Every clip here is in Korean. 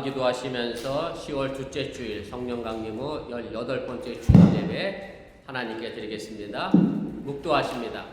다음 기도하시면서 10월 둘째 주일 성령 강림 후 18번째 주일 예배 하나님께 드리겠습니다. 묵도하십니다.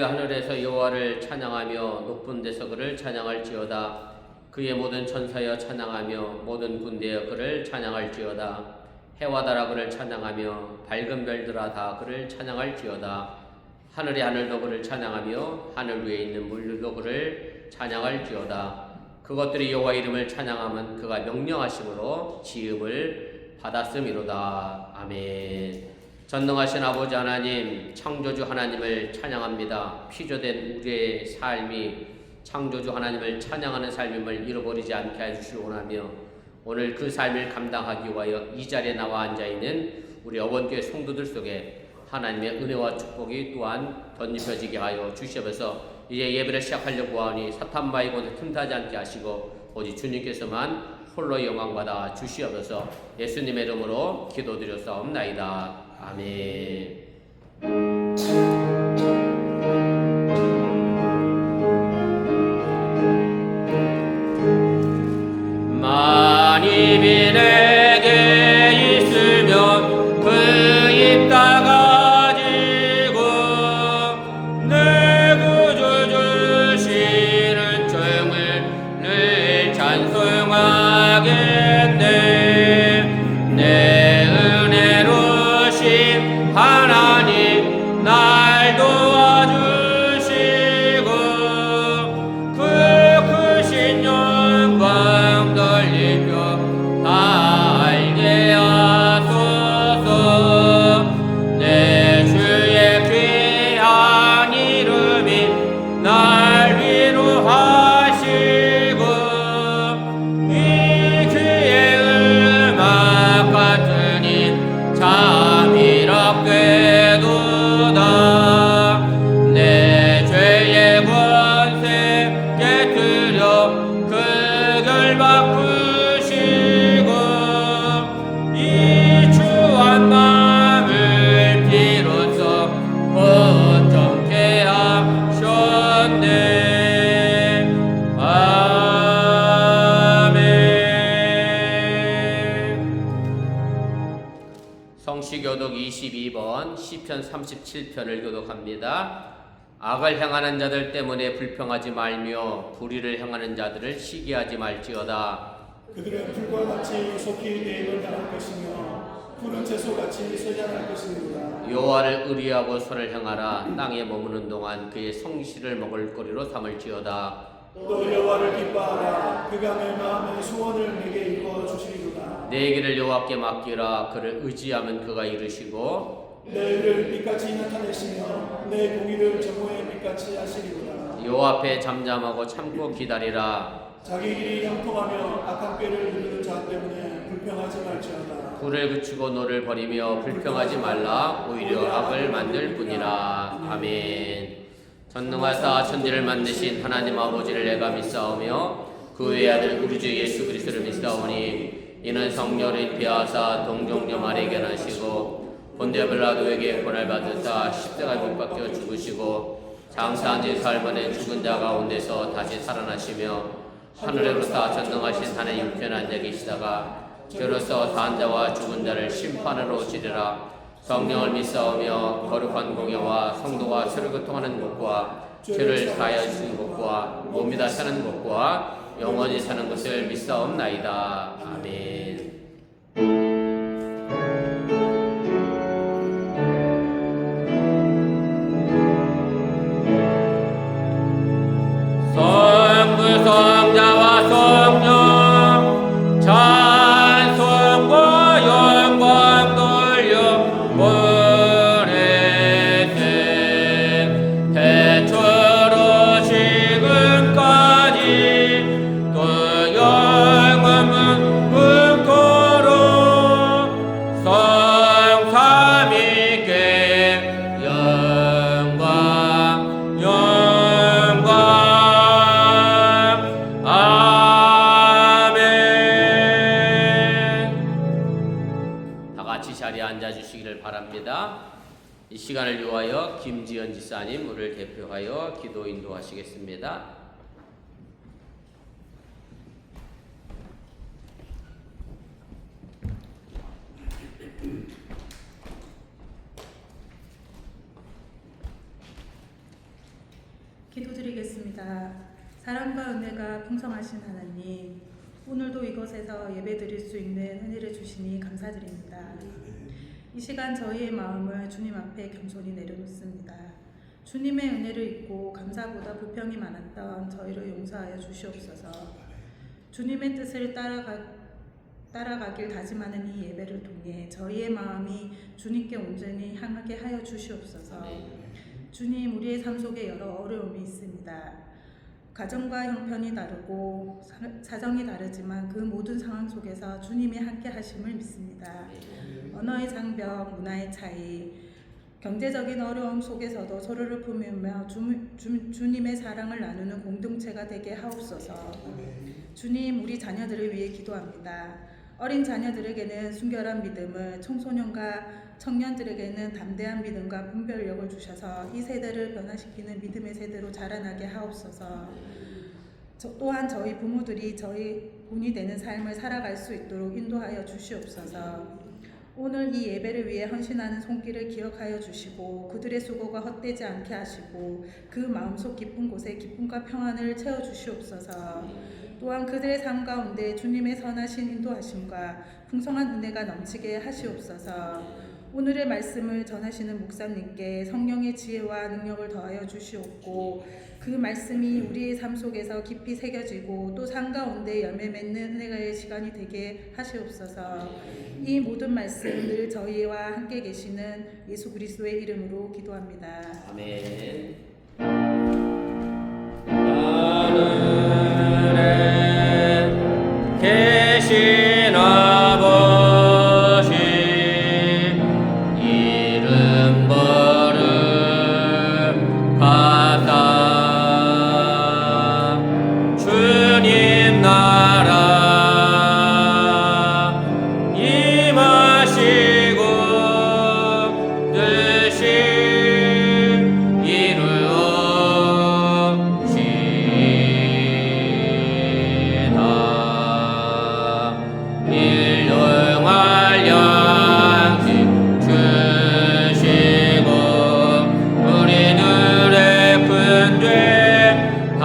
하늘에서 여호와를 찬양하며 높은 데서 그를 찬양할지어다. 그의 모든 천사여 찬양하며 모든 군대여 그를 찬양할지어다. 해와 달아 그를 찬양하며 밝은 별들아 다 그를 찬양할지어다. 하늘의 하늘도 그를 찬양하며 하늘 위에 있는 물들도 그를 찬양할지어다. 그것들이 여호와 이름을 찬양하면 그가 명령하심으로 지음을 받았음이로다. 아멘. 전능하신 아버지 하나님, 창조주 하나님을 찬양합니다. 피조된 우리의 삶이 창조주 하나님을 찬양하는 삶임을 잃어버리지 않게 해주시기 원하며 오늘 그 삶을 감당하기 위하여 이 자리에 나와 앉아있는 우리 어번교회 성도들 속에 하나님의 은혜와 축복이 또한 덧입혀지게 하여 주시옵소서. 이제 예배를 시작하려고 하니 사탄마의 곳에 틈타지 않게 하시고 오직 주님께서만 홀로 영광받아 주시옵소서. 예수님의 이름으로 기도드렸사옵나이다. 아멘. 만입이 내게 있으면 그 입 다 가지고 내 구주 주시는 정을 늘 찬송하겠네. 내 은혜로 신 하나님 날 도와주시고 그 크신 영광 돌리며 다 알게 하소서. 내 주의 귀한 이름이 날 위로하시고 이 귀의 음악 같으니 참 이롭게도다. 내 죄의 권세 깨뜨려 그 결박 푸시고 이 추한 마음을 비로소 고통케 하셨네. 성시교독 22번 시편 37편을 교독합니다. 악을 행하는 자들 때문에 불평하지 말며 불의를 행하는 자들을 시기하지 말지어다. 그들은 불과 같이 속히 대입을 당할 것이며 푸른 채소같이 쇠잔할 것입니다. 여호와를 의리하고 선을 행하라. 땅에 머무는 동안 그의 성실을 먹을거리로 삼을지어다. 또 여호와를 기뻐하라. 그가 내 마음의 소원을 내게 이루어 주시리로다. 내 길을 여호와께 맡기라. 그를 의지하면 그가 이루시고 내 의를 빛같이 나타내시며 내 공의를 정오의 빛같이 하시리로다. 여호와 앞에 잠잠하고 참고 기다리라. 자기 길이 형통하며 악한 꾀를 누리는 자 때문에 불평하지 말지어다. 불을 그치고 노를 버리며 불평하지 말라. 오히려 악을 만들 뿐이라. 아멘. 전능하사 천지를 만드신 하나님 아버지를 내가 믿사오며 그 외의 아들 우리 주 예수 그리스도를 믿사오니 이는 성령을 인피하사 동정녀 마리아에게 나시고 본디오 빌라도에게 고난을 받으사 십자가에 못 박혀 죽으시고 장사한 지 사흘 만에 죽은 자 가운데서 다시 살아나시며 하늘에로서 전능하신 하나님 우편에 앉아 계시다가 저로서 산 자와 죽은 자를 심판으로 지리라. 성령을 믿사오며 거룩한 공예와 성도와 서로 교통하는 것과 죄를 사하여 주시는 것과 몸이 다 사는 것과 영원히 사는 것을 믿사옵나이다. 아멘. 성부 성자와 성령 찬송과 영광 돌려 이 시간을 위하여 김지연 지사님 우리를 대표하여 기도 인도하시겠습니다. 기도드리겠습니다. 사랑과 은혜가 풍성하신 하나님, 오늘도 이곳에서 예배드릴 수 있는 은혜를 주시니 감사드립니다. 이 시간 저희의 마음을 주님 앞에 겸손히 내려놓습니다. 주님의 은혜를 잊고 감사보다 불평이 많았던 저희를 용서하여 주시옵소서. 주님의 뜻을 따라가길 다짐하는 이 예배를 통해 저희의 마음이 주님께 온전히 향하게 하여 주시옵소서. 주님, 우리의 삶 속에 여러 어려움이 있습니다. 가정과 형편이 다르고 사정이 다르지만 그 모든 상황 속에서 주님이 함께 하심을 믿습니다. 언어의 장벽, 문화의 차이, 경제적인 어려움 속에서도 서로를 품으며 주님의 사랑을 나누는 공동체가 되게 하옵소서. 주님, 우리 자녀들을 위해 기도합니다. 어린 자녀들에게는 순결한 믿음을, 청소년과 청년들에게는 담대한 믿음과 분별력을 주셔서 이 세대를 변화시키는 믿음의 세대로 자라나게 하옵소서. 또한 저희 부모들이 저희 본이 되는 삶을 살아갈 수 있도록 인도하여 주시옵소서. 오늘 이 예배를 위해 헌신하는 손길을 기억하여 주시고 그들의 수고가 헛되지 않게 하시고 그 마음속 깊은 곳에 기쁨과 평안을 채워 주시옵소서. 또한 그들의 삶 가운데 주님의 선하신 인도하심과 풍성한 은혜가 넘치게 하시옵소서. 오늘의 말씀을 전하시는 목사님께 성령의 지혜와 능력을 더하여 주시옵고 그 말씀이 우리의 삶 속에서 깊이 새겨지고 또 삶 가운데 열매 맺는 은혜의 시간이 되게 하시옵소서. 이 모든 말씀을 저희와 함께 계시는 예수 그리스도의 이름으로 기도합니다. 아멘. 하늘에 계신 아버지 이름 거룩하다. 주님 나라 임하시고 뜻이 이루어지다. 일용할 양식 주시고 우리들의 큰죄 다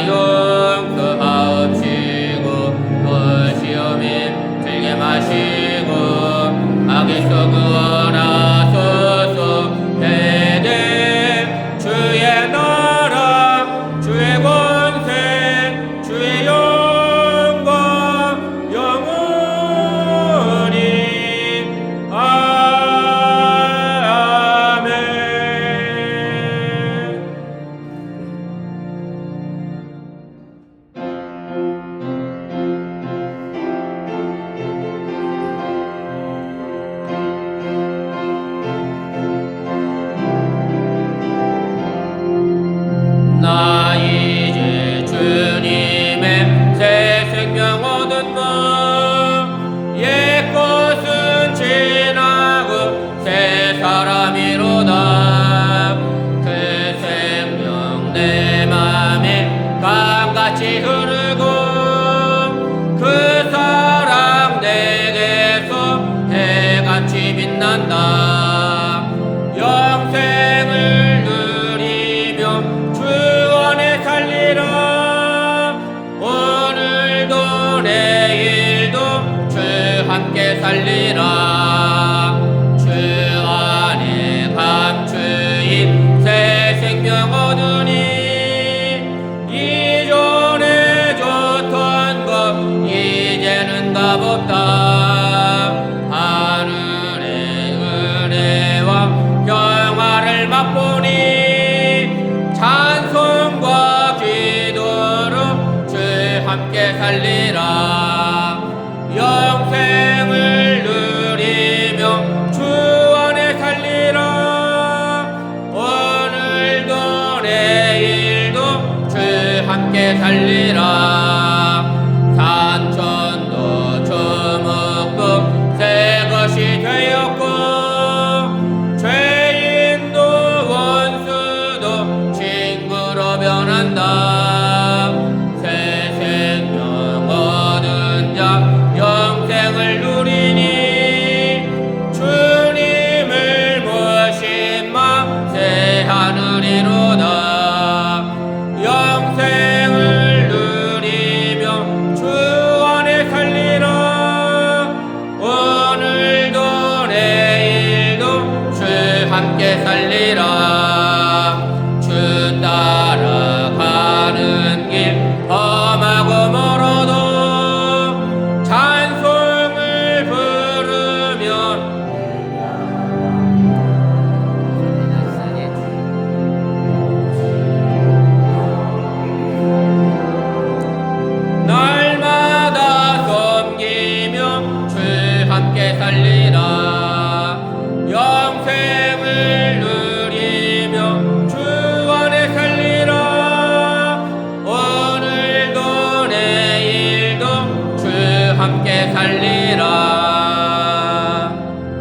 용서하옵시고 또 시험에 들게 마시고 악에서 구원하소서. 대대 주의 나라 주의 권세 주의 영광 영원히 아멘. 나 이제 주님의 새 생명 얻었다. 옛것은 지나고 새 사람이로다. 그 생명 내 맘에 강같이 흐르고 그 사랑 내게서 해같이 빛난다. 영생을 누리며 주 안에 살리라. 오늘도 내일도 주 함께 살리라. 주 안에 감추인 새 생명 얻으니 이전에 좋던 것 이제는 값없다. 하늘의 은혜와 평화를 맛보니 찬송과 기도로 주 함께 살리라. 영생을 누리며 주 안에 살리라. 오늘도 내일도 주 함께 살리라. 산천도 주목도 새 것이 되었고 죄인 함께 살리라. 주 따라가는 길 험하고 멀어도 찬송을 부르며 날마다 섬기며 주 함께 살리라. 영생을 누리며 주 안에 살리라. 오늘도 내일도 주 함께 살리라.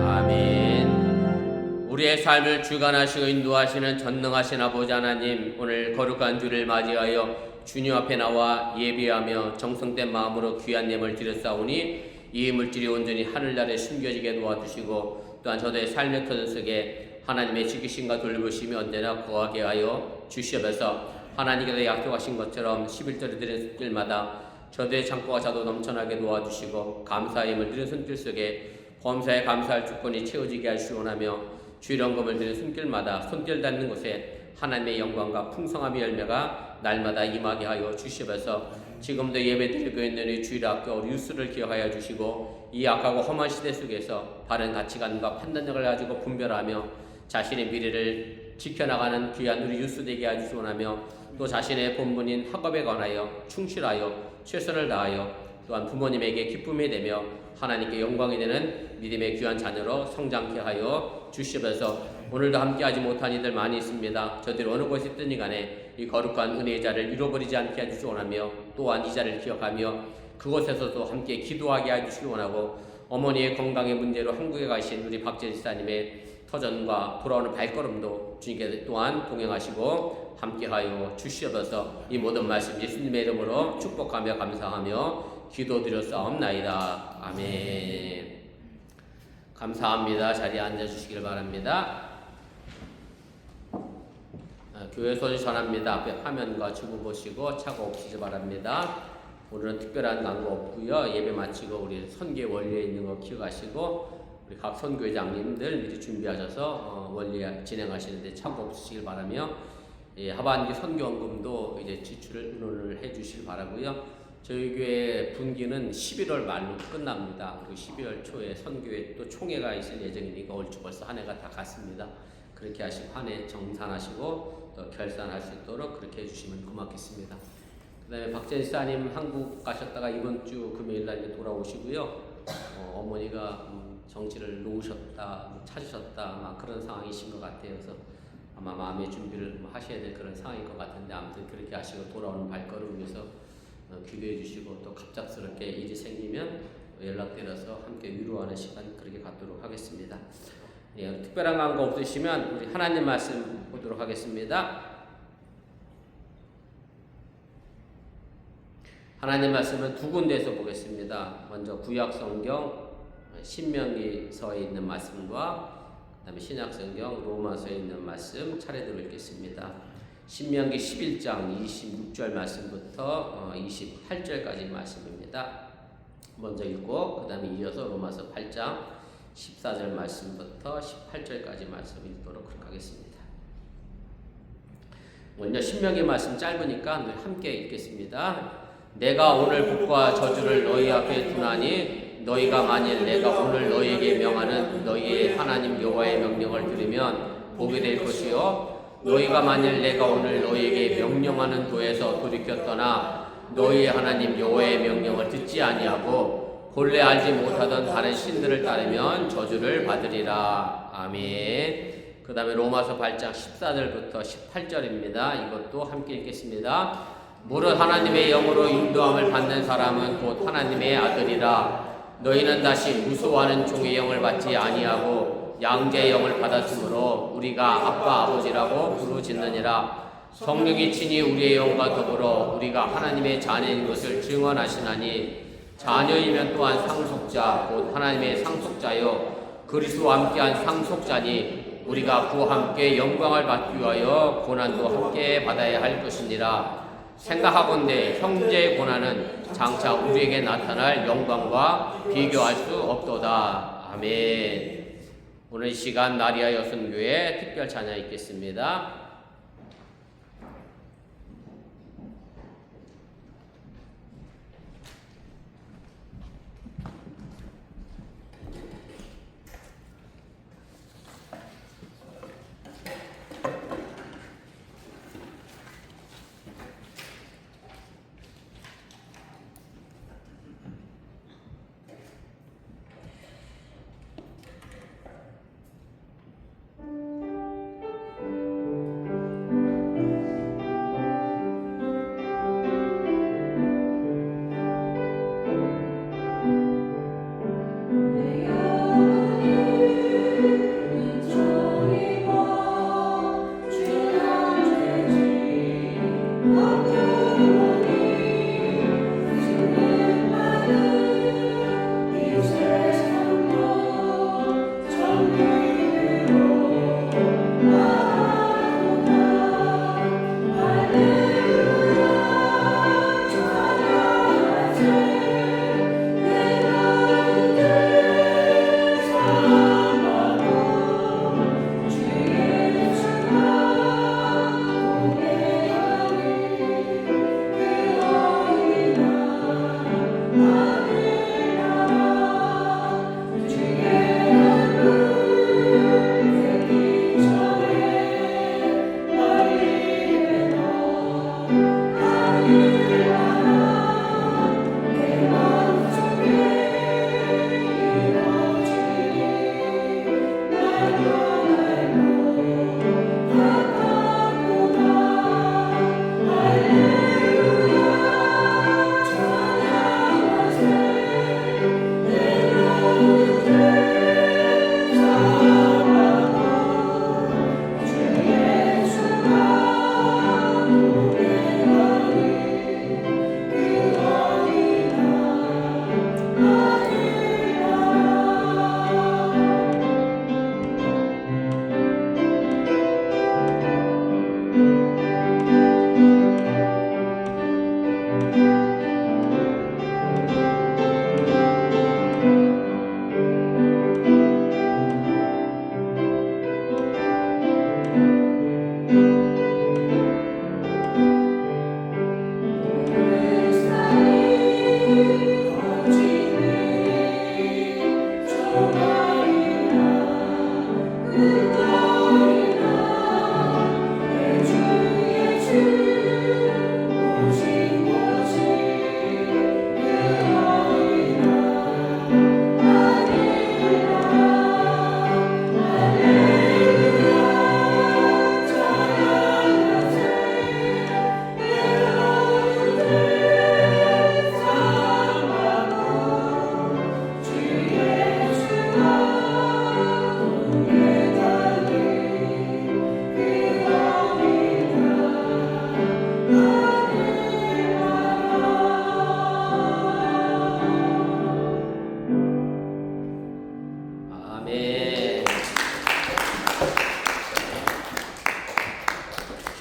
아멘. 우리의 삶을 주관하시고 인도하시는 전능하신 아버지 하나님, 오늘 거룩한 주를 맞이하여 주님 앞에 나와 예배하며 정성된 마음으로 귀한 예물 드렸사오니 이 물질이 온전히 하늘나라에 숨겨지게 도와주시고 또한 저들의 삶의 터전 속에 하나님의 지키심과 돌보심이 언제나 거하게 하여 주시옵소서. 하나님께서 약속하신 것처럼 11절에 드린 손길마다 저들의 창고가 자도 넘쳐나게 도와주시고 감사의 힘을 드린 손길 속에 범사에 감사할 주권이 채워지게 하시오나며 주일 헌금을 드린 손길마다 손길 닿는 곳에 하나님의 영광과 풍성함의 열매가 날마다 임하게 하여 주시옵소서. 지금도 예배드리고 있는 이 주일학교 우리 유수를 기억하여 주시고 이 악하고 험한 시대 속에서 바른 가치관과 판단력을 가지고 분별하며 자신의 미래를 지켜나가는 귀한 우리 유수 되게 해주시오나며 또 자신의 본분인 학업에 관하여 충실하여 최선을 다하여 또한 부모님에게 기쁨이 되며 하나님께 영광이 되는 믿음의 귀한 자녀로 성장케 하여 주시옵소서. 오늘도 함께하지 못한 이들 많이 있습니다. 저들이 어느 곳에 있든지 간에 이 거룩한 은혜의 자리를 잃어버리지 않게 해주시기 원하며 또한 이 자리를 기억하며 그곳에서도 함께 기도하게 해주시기 원하고 어머니의 건강의 문제로 한국에 가신 우리 박재 지사님의 터전과 돌아오는 발걸음도 주님께 또한 동행하시고 함께하여 주시옵소서. 이 모든 말씀 예수님의 이름으로 축복하며 감사하며 기도드렸사옵나이다. 아멘. 감사합니다. 자리에 앉아주시길 바랍니다. 교회 소식 전합니다. 앞에 화면과 주부 보시고 착오 없으시기 바랍니다. 오늘은 특별한 광고 없고요. 예배 마치고 우리 선교 원리에 있는 거 기억하시고 우리 각 선교회장님들 미리 준비하셔서 원리 진행하시는데 착오 없으시길 바라며 하반기 선교원금도 이제 지출을 의논을 해주실 바라고요. 저희 교회 분기는 11월 말로 끝납니다. 그리고 12월 초에 선교회 또 총회가 있을 예정이니까 얼추 벌써 한 해가 다 갔습니다. 그렇게 하시고 한 해 정산하시고 또 결산할 수 있도록 그렇게 해주시면 고맙겠습니다. 그 다음에 박재인 지사님 한국 가셨다가 이번 주 금요일날 이제 돌아오시고요. 어머니가 정치를 놓으셨다, 찾으셨다 막 그런 상황이신 것 같아요. 그래서 아마 마음의 준비를 하셔야 될 그런 상황인 것 같은데 아무튼 그렇게 하시고 돌아오는 발걸음 위해서 기도해 주시고 또 갑작스럽게 일이 생기면 연락드려서 함께 위로하는 시간 그렇게 갖도록 하겠습니다. 예, 특별한 광고 없으시면 우리 하나님 말씀 보도록 하겠습니다. 하나님 말씀은 두 군데에서 보겠습니다. 먼저 구약 성경 신명기서에 있는 말씀과 그다음에 신약 성경 로마서에 있는 말씀 차례대로 읽겠습니다. 신명기 11장 26절 말씀부터 28절까지 말씀입니다. 먼저 읽고 그 다음에 이어서 로마서 8장 14절 말씀부터 18절까지 말씀 읽도록 하겠습니다. 먼저 신명기 말씀 짧으니까 늘 함께 읽겠습니다. 내가 오늘 복과 저주를 너희 앞에 두나니 너희가 만일 내가 오늘 너희에게 명하는 너희의 하나님 여호와의 명령을 들으면 복이 될 것이요 너희가 만일 내가 오늘 너희에게 명령하는 도에서 돌이켜 떠나 너희의 하나님 여호와의 명령을 듣지 아니하고 본래 알지 못하던 다른 신들을 따르면 저주를 받으리라. 아멘. 그 다음에 로마서 8장 14절부터 18절입니다. 이것도 함께 읽겠습니다. 무릇 하나님의 영으로 인도함을 받는 사람은 곧 하나님의 아들이라. 너희는 다시 무소하는 종의 영을 받지 아니하고 양자의 영을 받았으므로 우리가 아빠 아버지라고 부르짖느니라. 성령이 친히 우리의 영과 더불어 우리가 하나님의 자녀인 것을 증언하시나니 자녀이면 또한 상속자 곧 하나님의 상속자요 그리스도와 함께한 상속자니 우리가 그와 함께 영광을 받기 위하여 고난도 함께 받아야 할 것이니라. 생각하건대 형제의 고난은 장차 우리에게 나타날 영광과 비교할 수 없도다. 아멘. 오늘 이 시간 마리아 여순교회 특별 찬양 있겠습니다.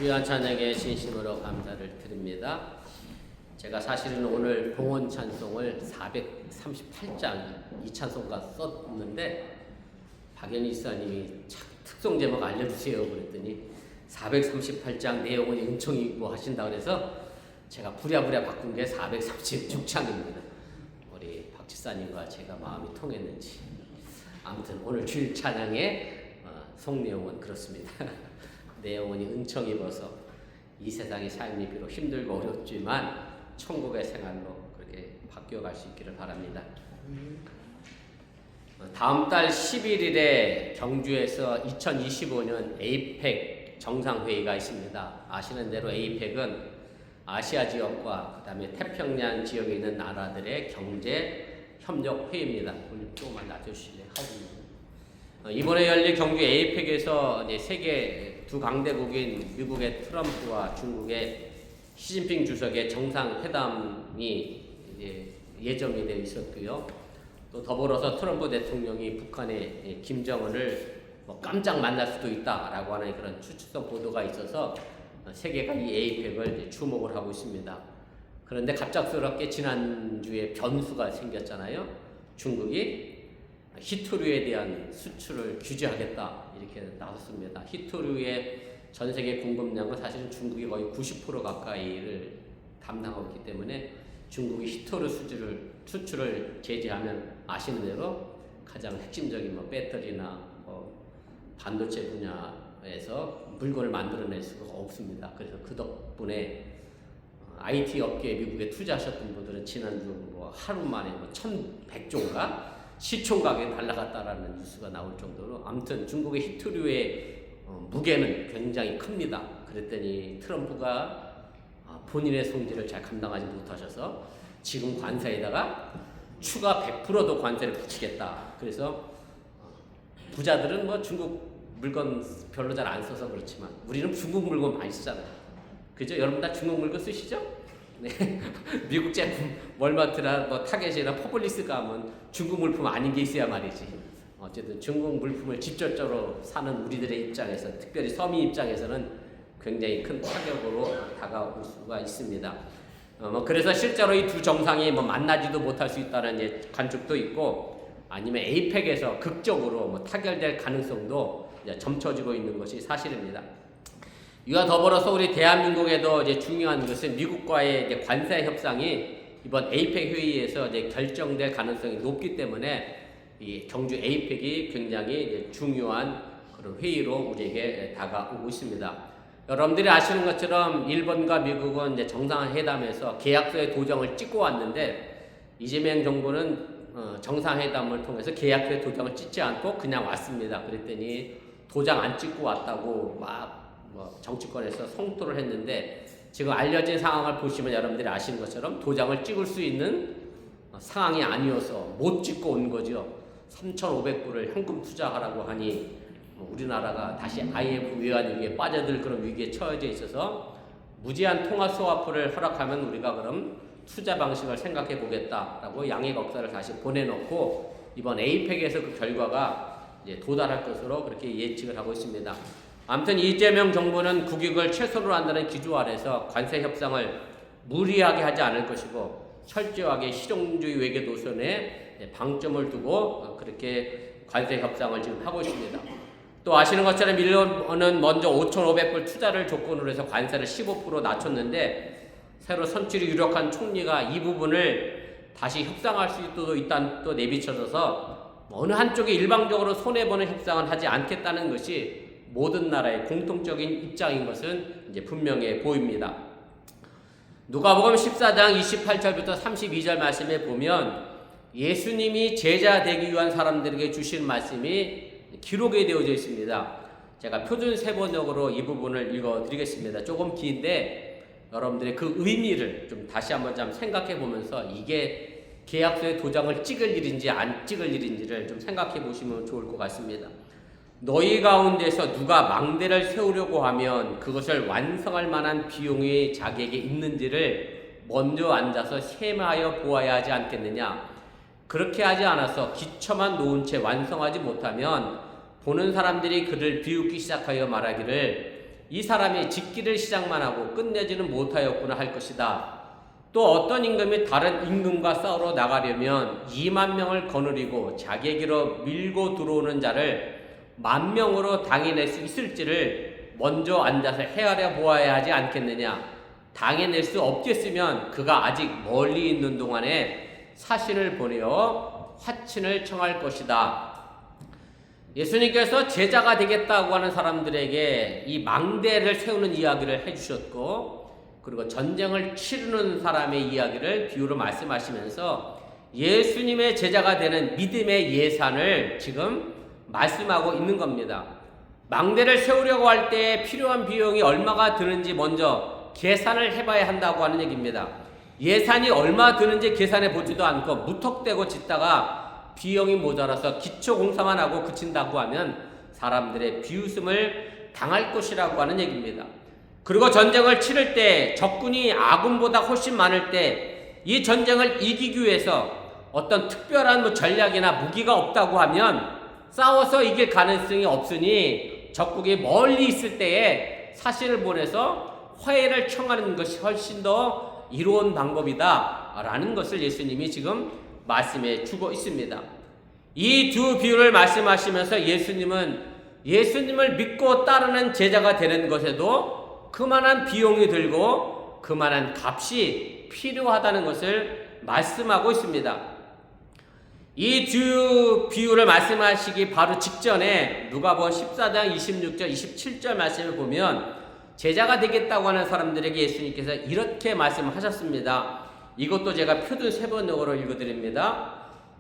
귀한 찬양에 진심으로 감사를 드립니다. 제가 사실은 오늘 봉헌 찬송을 438장 이 찬송가 썼는데 박연희 지사님이 특송 제목 알려주세요 그랬더니 438장 내용은 은총이 있고 하신다고 해서 제가 부랴부랴 바꾼 게 436장입니다. 우리 박 지사님과 제가 마음이 통했는지 아무튼 오늘 주일 찬양의 속 내용은 그렇습니다. 내용은 은총 입어서 이 세상의 삶이 비록 힘들고 어렵지만 천국의 생활로 그렇게 바뀌어갈 수 있기를 바랍니다. 다음 달 11일에 경주에서 2025년 에이펙 정상회의가 있습니다. 아시는 대로 에이펙은 아시아 지역과 그다음에 태평양 지역에 있는 나라들의 경제 협력 회의입니다. 오늘 조금만 놔주실래요? 이번에 열릴 경주 에이펙에서 세계 두 강대국인 미국의 트럼프와 중국의 시진핑 주석의 정상회담이 예정이 되어 있었고요. 또 더불어서 트럼프 대통령이 북한의 김정은을 깜짝 만날 수도 있다라고 하는 그런 추측성 보도가 있어서 세계가 이 에이펙을 주목을 하고 있습니다. 그런데 갑작스럽게 지난주에 변수가 생겼잖아요. 중국이 히토류에 대한 수출을 규제하겠다 이렇게 나섰습니다. 히토류의 전 세계 공급량은 사실은 중국이 거의 90% 가까이를 담당하고 있기 때문에 중국이 히토류 수출을 제재하면 아시는 대로 가장 핵심적인 배터리나 반도체 분야에서 물건을 만들어낼 수가 없습니다. 그래서 그 덕분에 IT 업계에 미국에 투자하셨던 분들은 지난주 하루 만에 1,100조가 시총가격이 날아갔다라는 뉴스가 나올 정도로 아무튼 중국의 히토류의 무게는 굉장히 큽니다. 그랬더니 트럼프가 본인의 성질을 잘 감당하지 못하셔서 지금 관세에다가 추가 100%도 관세를 붙이겠다. 그래서 부자들은 중국 물건 별로 잘 안 써서 그렇지만 우리는 중국 물건 많이 쓰잖아요. 그죠? 여러분 다 중국 물건 쓰시죠? 네. 미국 제품 월마트나 타겟이나 퍼블리스 가면 중국 물품 아닌 게 있어야 말이지. 어쨌든 중국 물품을 직접적으로 사는 우리들의 입장에서, 특별히 서민 입장에서는 굉장히 큰 타격으로 다가올 수가 있습니다. 그래서 실제로 이 두 정상이 만나지도 못할 수 있다는 관측도 있고, 아니면 에이펙에서 극적으로 타결될 가능성도 점쳐지고 있는 것이 사실입니다. 이와 더불어서 우리 대한민국에도 중요한 것은 미국과의 관세 협상이 이번 에이펙 회의에서 결정될 가능성이 높기 때문에 이 경주 에이펙이 굉장히 중요한 그런 회의로 우리에게 다가오고 있습니다. 여러분들이 아시는 것처럼 일본과 미국은 정상회담에서 계약서에 도장을 찍고 왔는데, 이재명 정부는 정상회담을 통해서 계약서에 도장을 찍지 않고 그냥 왔습니다. 그랬더니 도장 안 찍고 왔다고 정치권에서 성토를 했는데, 지금 알려진 상황을 보시면 여러분들이 아시는 것처럼 도장을 찍을 수 있는 상황이 아니어서 못 찍고 온 거죠. 3,500불을 현금 투자하라고 하니 우리나라가 다시 IMF 외환 위기에 빠져들 그런 위기에 처해져 있어서 무제한 통화 스와프를 허락하면 우리가 그럼 투자 방식을 생각해 보겠다라고 양해 걱사를 다시 보내놓고 이번 에이펙에서 그 결과가 도달할 것으로 그렇게 예측을 하고 있습니다. 아무튼 이재명 정부는 국익을 최소로 한다는 기조 아래서 관세 협상을 무리하게 하지 않을 것이고 철저하게 실용주의 외교 노선에 방점을 두고 그렇게 관세 협상을 지금 하고 있습니다. 또 아시는 것처럼 일본은 먼저 5,500불 투자를 조건으로 해서 관세를 15% 낮췄는데, 새로 선출이 유력한 총리가 이 부분을 다시 협상할 수도 있다는 또 내비쳐져서 어느 한쪽이 일방적으로 손해보는 협상은 하지 않겠다는 것이 모든 나라의 공통적인 입장인 것은 분명해 보입니다. 누가복음 14장 28절부터 32절 말씀에 보면 예수님이 제자 되기 위한 사람들에게 주신 말씀이 기록이 되어져 있습니다. 제가 표준 세번역으로 이 부분을 읽어드리겠습니다. 조금 긴데 여러분들의 그 의미를 좀 다시 한번 생각해 보면서 이게 계약서에 도장을 찍을 일인지 안 찍을 일인지를 좀 생각해 보시면 좋을 것 같습니다. 너희 가운데서 누가 망대를 세우려고 하면 그것을 완성할 만한 비용이 자기에게 있는지를 먼저 앉아서 세마하여 보아야 하지 않겠느냐. 그렇게 하지 않아서 기초만 놓은 채 완성하지 못하면 보는 사람들이 그를 비웃기 시작하여 말하기를 이 사람이 짓기를 시작만 하고 끝내지는 못하였구나 할 것이다. 또 어떤 임금이 다른 임금과 싸우러 나가려면 2만 명을 거느리고 자기에게로 밀고 들어오는 자를 10,000명으로 당해낼 수 있을지를 먼저 앉아서 헤아려 보아야 하지 않겠느냐. 당해낼 수 없겠으면 그가 아직 멀리 있는 동안에 사신을 보내어 화친을 청할 것이다. 예수님께서 제자가 되겠다고 하는 사람들에게 이 망대를 세우는 이야기를 해주셨고, 그리고 전쟁을 치르는 사람의 이야기를 비유로 말씀하시면서 예수님의 제자가 되는 믿음의 예산을 지금 말씀하고 있는 겁니다. 망대를 세우려고 할 때 필요한 비용이 얼마가 드는지 먼저 계산을 해봐야 한다고 하는 얘기입니다. 예산이 얼마 드는지 계산해 보지도 않고 무턱대고 짓다가 비용이 모자라서 기초공사만 하고 그친다고 하면 사람들의 비웃음을 당할 것이라고 하는 얘기입니다. 그리고 전쟁을 치를 때 적군이 아군보다 훨씬 많을 때 이 전쟁을 이기기 위해서 어떤 특별한 전략이나 무기가 없다고 하면 싸워서 이길 가능성이 없으니 적국이 멀리 있을 때에 사신을 보내서 화해를 청하는 것이 훨씬 더 이로운 방법이다 라는 것을 예수님이 지금 말씀해 주고 있습니다. 이 두 비유를 말씀하시면서 예수님을 믿고 따르는 제자가 되는 것에도 그만한 비용이 들고 그만한 값이 필요하다는 것을 말씀하고 있습니다. 이 두 비유를 말씀하시기 바로 직전에 누가복음 14장 26절 27절 말씀을 보면 제자가 되겠다고 하는 사람들에게 예수님께서 이렇게 말씀하셨습니다. 이것도 제가 표준 세번역으로 읽어드립니다.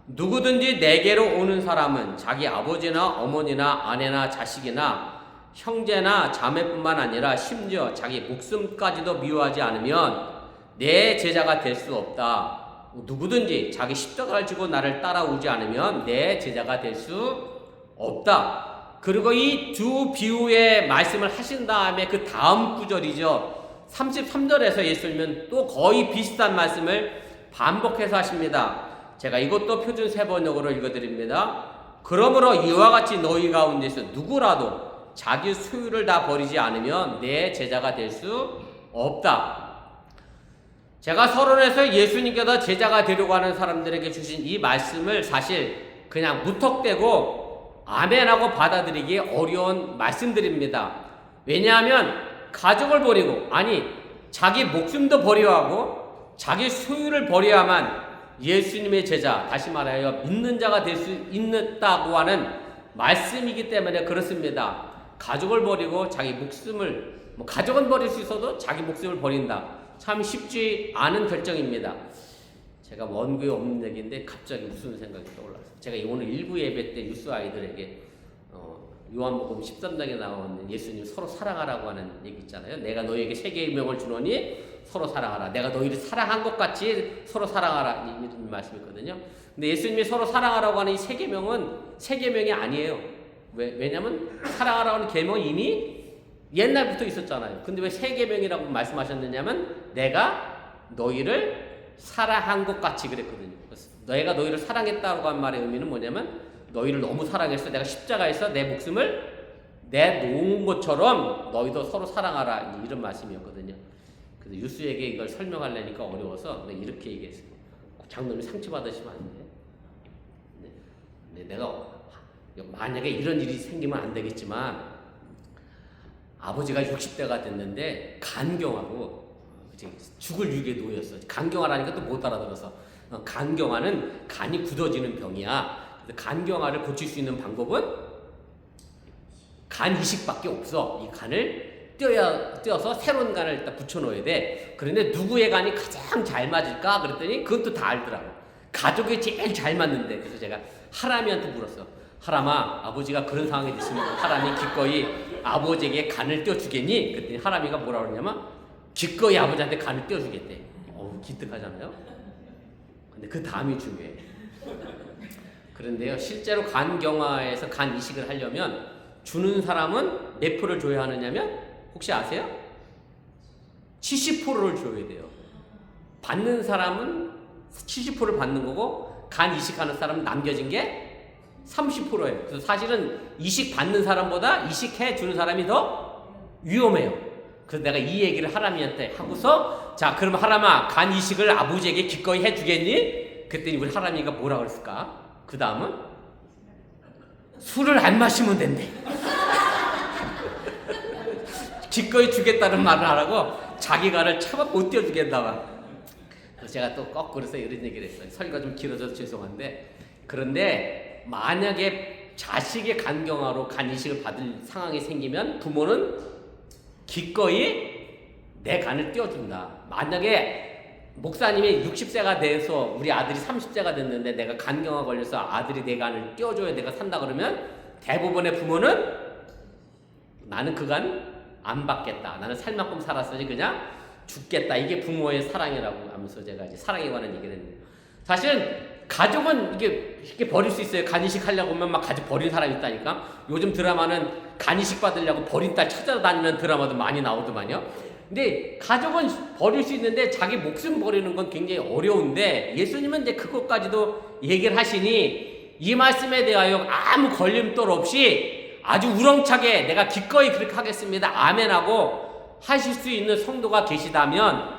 누구든지 내게로 오는 사람은 자기 아버지나 어머니나 아내나 자식이나 형제나 자매뿐만 아니라 심지어 자기 목숨까지도 미워하지 않으면 내 제자가 될 수 없다. 누구든지 자기 십자가를 지고 나를 따라오지 않으면 내 제자가 될 수 없다. 그리고 이 두 비유의 말씀을 하신 다음에 그 다음 구절이죠. 33절에서 예수님은 또 거의 비슷한 말씀을 반복해서 하십니다. 제가 이것도 표준 세번역으로 읽어드립니다. 그러므로 이와 같이 너희 가운데서 누구라도 자기 소유를 다 버리지 않으면 내 제자가 될 수 없다. 제가 서론에서 예수님께서 제자가 되려고 하는 사람들에게 주신 이 말씀을 사실 그냥 무턱대고 아멘하고 받아들이기 어려운 말씀들입니다. 왜냐하면 가족을 버리고, 아니 자기 목숨도 버려야 하고 자기 소유를 버려야만 예수님의 제자, 다시 말하여 믿는 자가 될 수 있다고 하는 말씀이기 때문에 그렇습니다. 가족을 버리고 자기 목숨을, 가족은 버릴 수 있어도 자기 목숨을 버린다. 참 쉽지 않은 결정입니다. 제가 원고에 없는 얘기인데 갑자기 무슨 생각이 떠올랐어요. 제가 오늘 일부 예배 때 유스 아이들에게 요한복음 13장에 나오는 예수님 서로 사랑하라고 하는 얘기 있잖아요. 내가 너희에게 세 개의 명을 주노니 서로 사랑하라. 내가 너희를 사랑한 것 같이 서로 사랑하라. 이런 말씀이 있거든요. 근데 예수님이 서로 사랑하라고 하는 이 세 계명은 세 계명이 아니에요. 왜냐면 사랑하라고 하는 계명이 이미 옛날부터 있었잖아요. 근데 왜 세 계명이라고 말씀하셨느냐면 내가 너희를 사랑한 것 같이 그랬거든요. 내가 너희를 사랑했다고 한 말의 의미는 뭐냐면 너희를 너무 사랑해서 내가 십자가에서 내 목숨을 내놓은 것처럼 너희도 서로 사랑하라, 이런 말씀이었거든요. 그래서 유수에게 이걸 설명하려니까 어려워서 이렇게 얘기했어요. 장로님 상처받으시면 안 돼. 네, 내가 만약에 이런 일이 생기면 안 되겠지만 아버지가 60대가 됐는데 간경화로 죽을 위기에 놓였어. 간경화라니까 또 못 알아들어서. 간경화는 간이 굳어지는 병이야. 그래서 간경화를 고칠 수 있는 방법은 간 이식밖에 없어. 이 간을 떼어서 새로운 간을 일단 붙여놓아야 돼. 그런데 누구의 간이 가장 잘 맞을까? 그랬더니 그것도 다 알더라고. 가족이 제일 잘 맞는데. 그래서 제가 하람이한테 물었어. 하람아, 아버지가 그런 상황이 됐으면 하람이 기꺼이 아버지에게 간을 떼어주겠니? 그랬더니 하람이가 뭐라 그러냐면 기꺼이 아버지한테 간을 떼어주겠대. 기특하잖아요. 근데 그 다음이 중요해. 그런데요, 실제로 간경화에서 간 이식을 하려면 주는 사람은 몇 프로를 줘야 하느냐면 혹시 아세요? 70%를 줘야 돼요. 받는 사람은 70%를 받는 거고 간 이식하는 사람은 남겨진 게 30%예요. 그래서 사실은 이식 받는 사람보다 이식해 주는 사람이 더 위험해요. 그래서 내가 이 얘기를 하람이한테 하고서 자, 그럼 하람아, 간 이식을 아버지에게 기꺼이 해주겠니? 그랬더니 우리 하람이가 뭐라 그랬을까? 그 다음은 술을 안 마시면 된대. 기꺼이 주겠다는 말을 하라고 자기 간을 차마 못 떼어주겠다 봐. 그래서 제가 또 거꾸로서 이런 얘기를 했어요. 설교가 좀 길어져서 죄송한데, 그런데 만약에 자식의 간경화로 간 이식을 받을 상황이 생기면 부모는 기꺼이 내 간을 떼어준다. 만약에 목사님이 60세가 돼서 우리 아들이 30세가 됐는데 내가 간경화 걸려서 아들이 내 간을 떼어줘야 내가 산다 그러면 대부분의 부모는 나는 그 간 안 받겠다. 나는 살 만큼 살았으니 그냥 죽겠다. 이게 부모의 사랑이라고 하면서 제가 이제 사랑에 관한 얘기를 했는데, 사실은 가족은 이게 버릴 수 있어요. 간이식 하려고 하면 막 가족 버린 사람이 있다니까. 요즘 드라마는 간이식 받으려고 버린 딸 찾아다니는 드라마도 많이 나오더만요. 근데 가족은 버릴 수 있는데 자기 목숨 버리는 건 굉장히 어려운데 예수님은 이제 그것까지도 얘기를 하시니 이 말씀에 대하여 아무 걸림돌 없이 아주 우렁차게 내가 기꺼이 그렇게 하겠습니다. 아멘하고 하실 수 있는 성도가 계시다면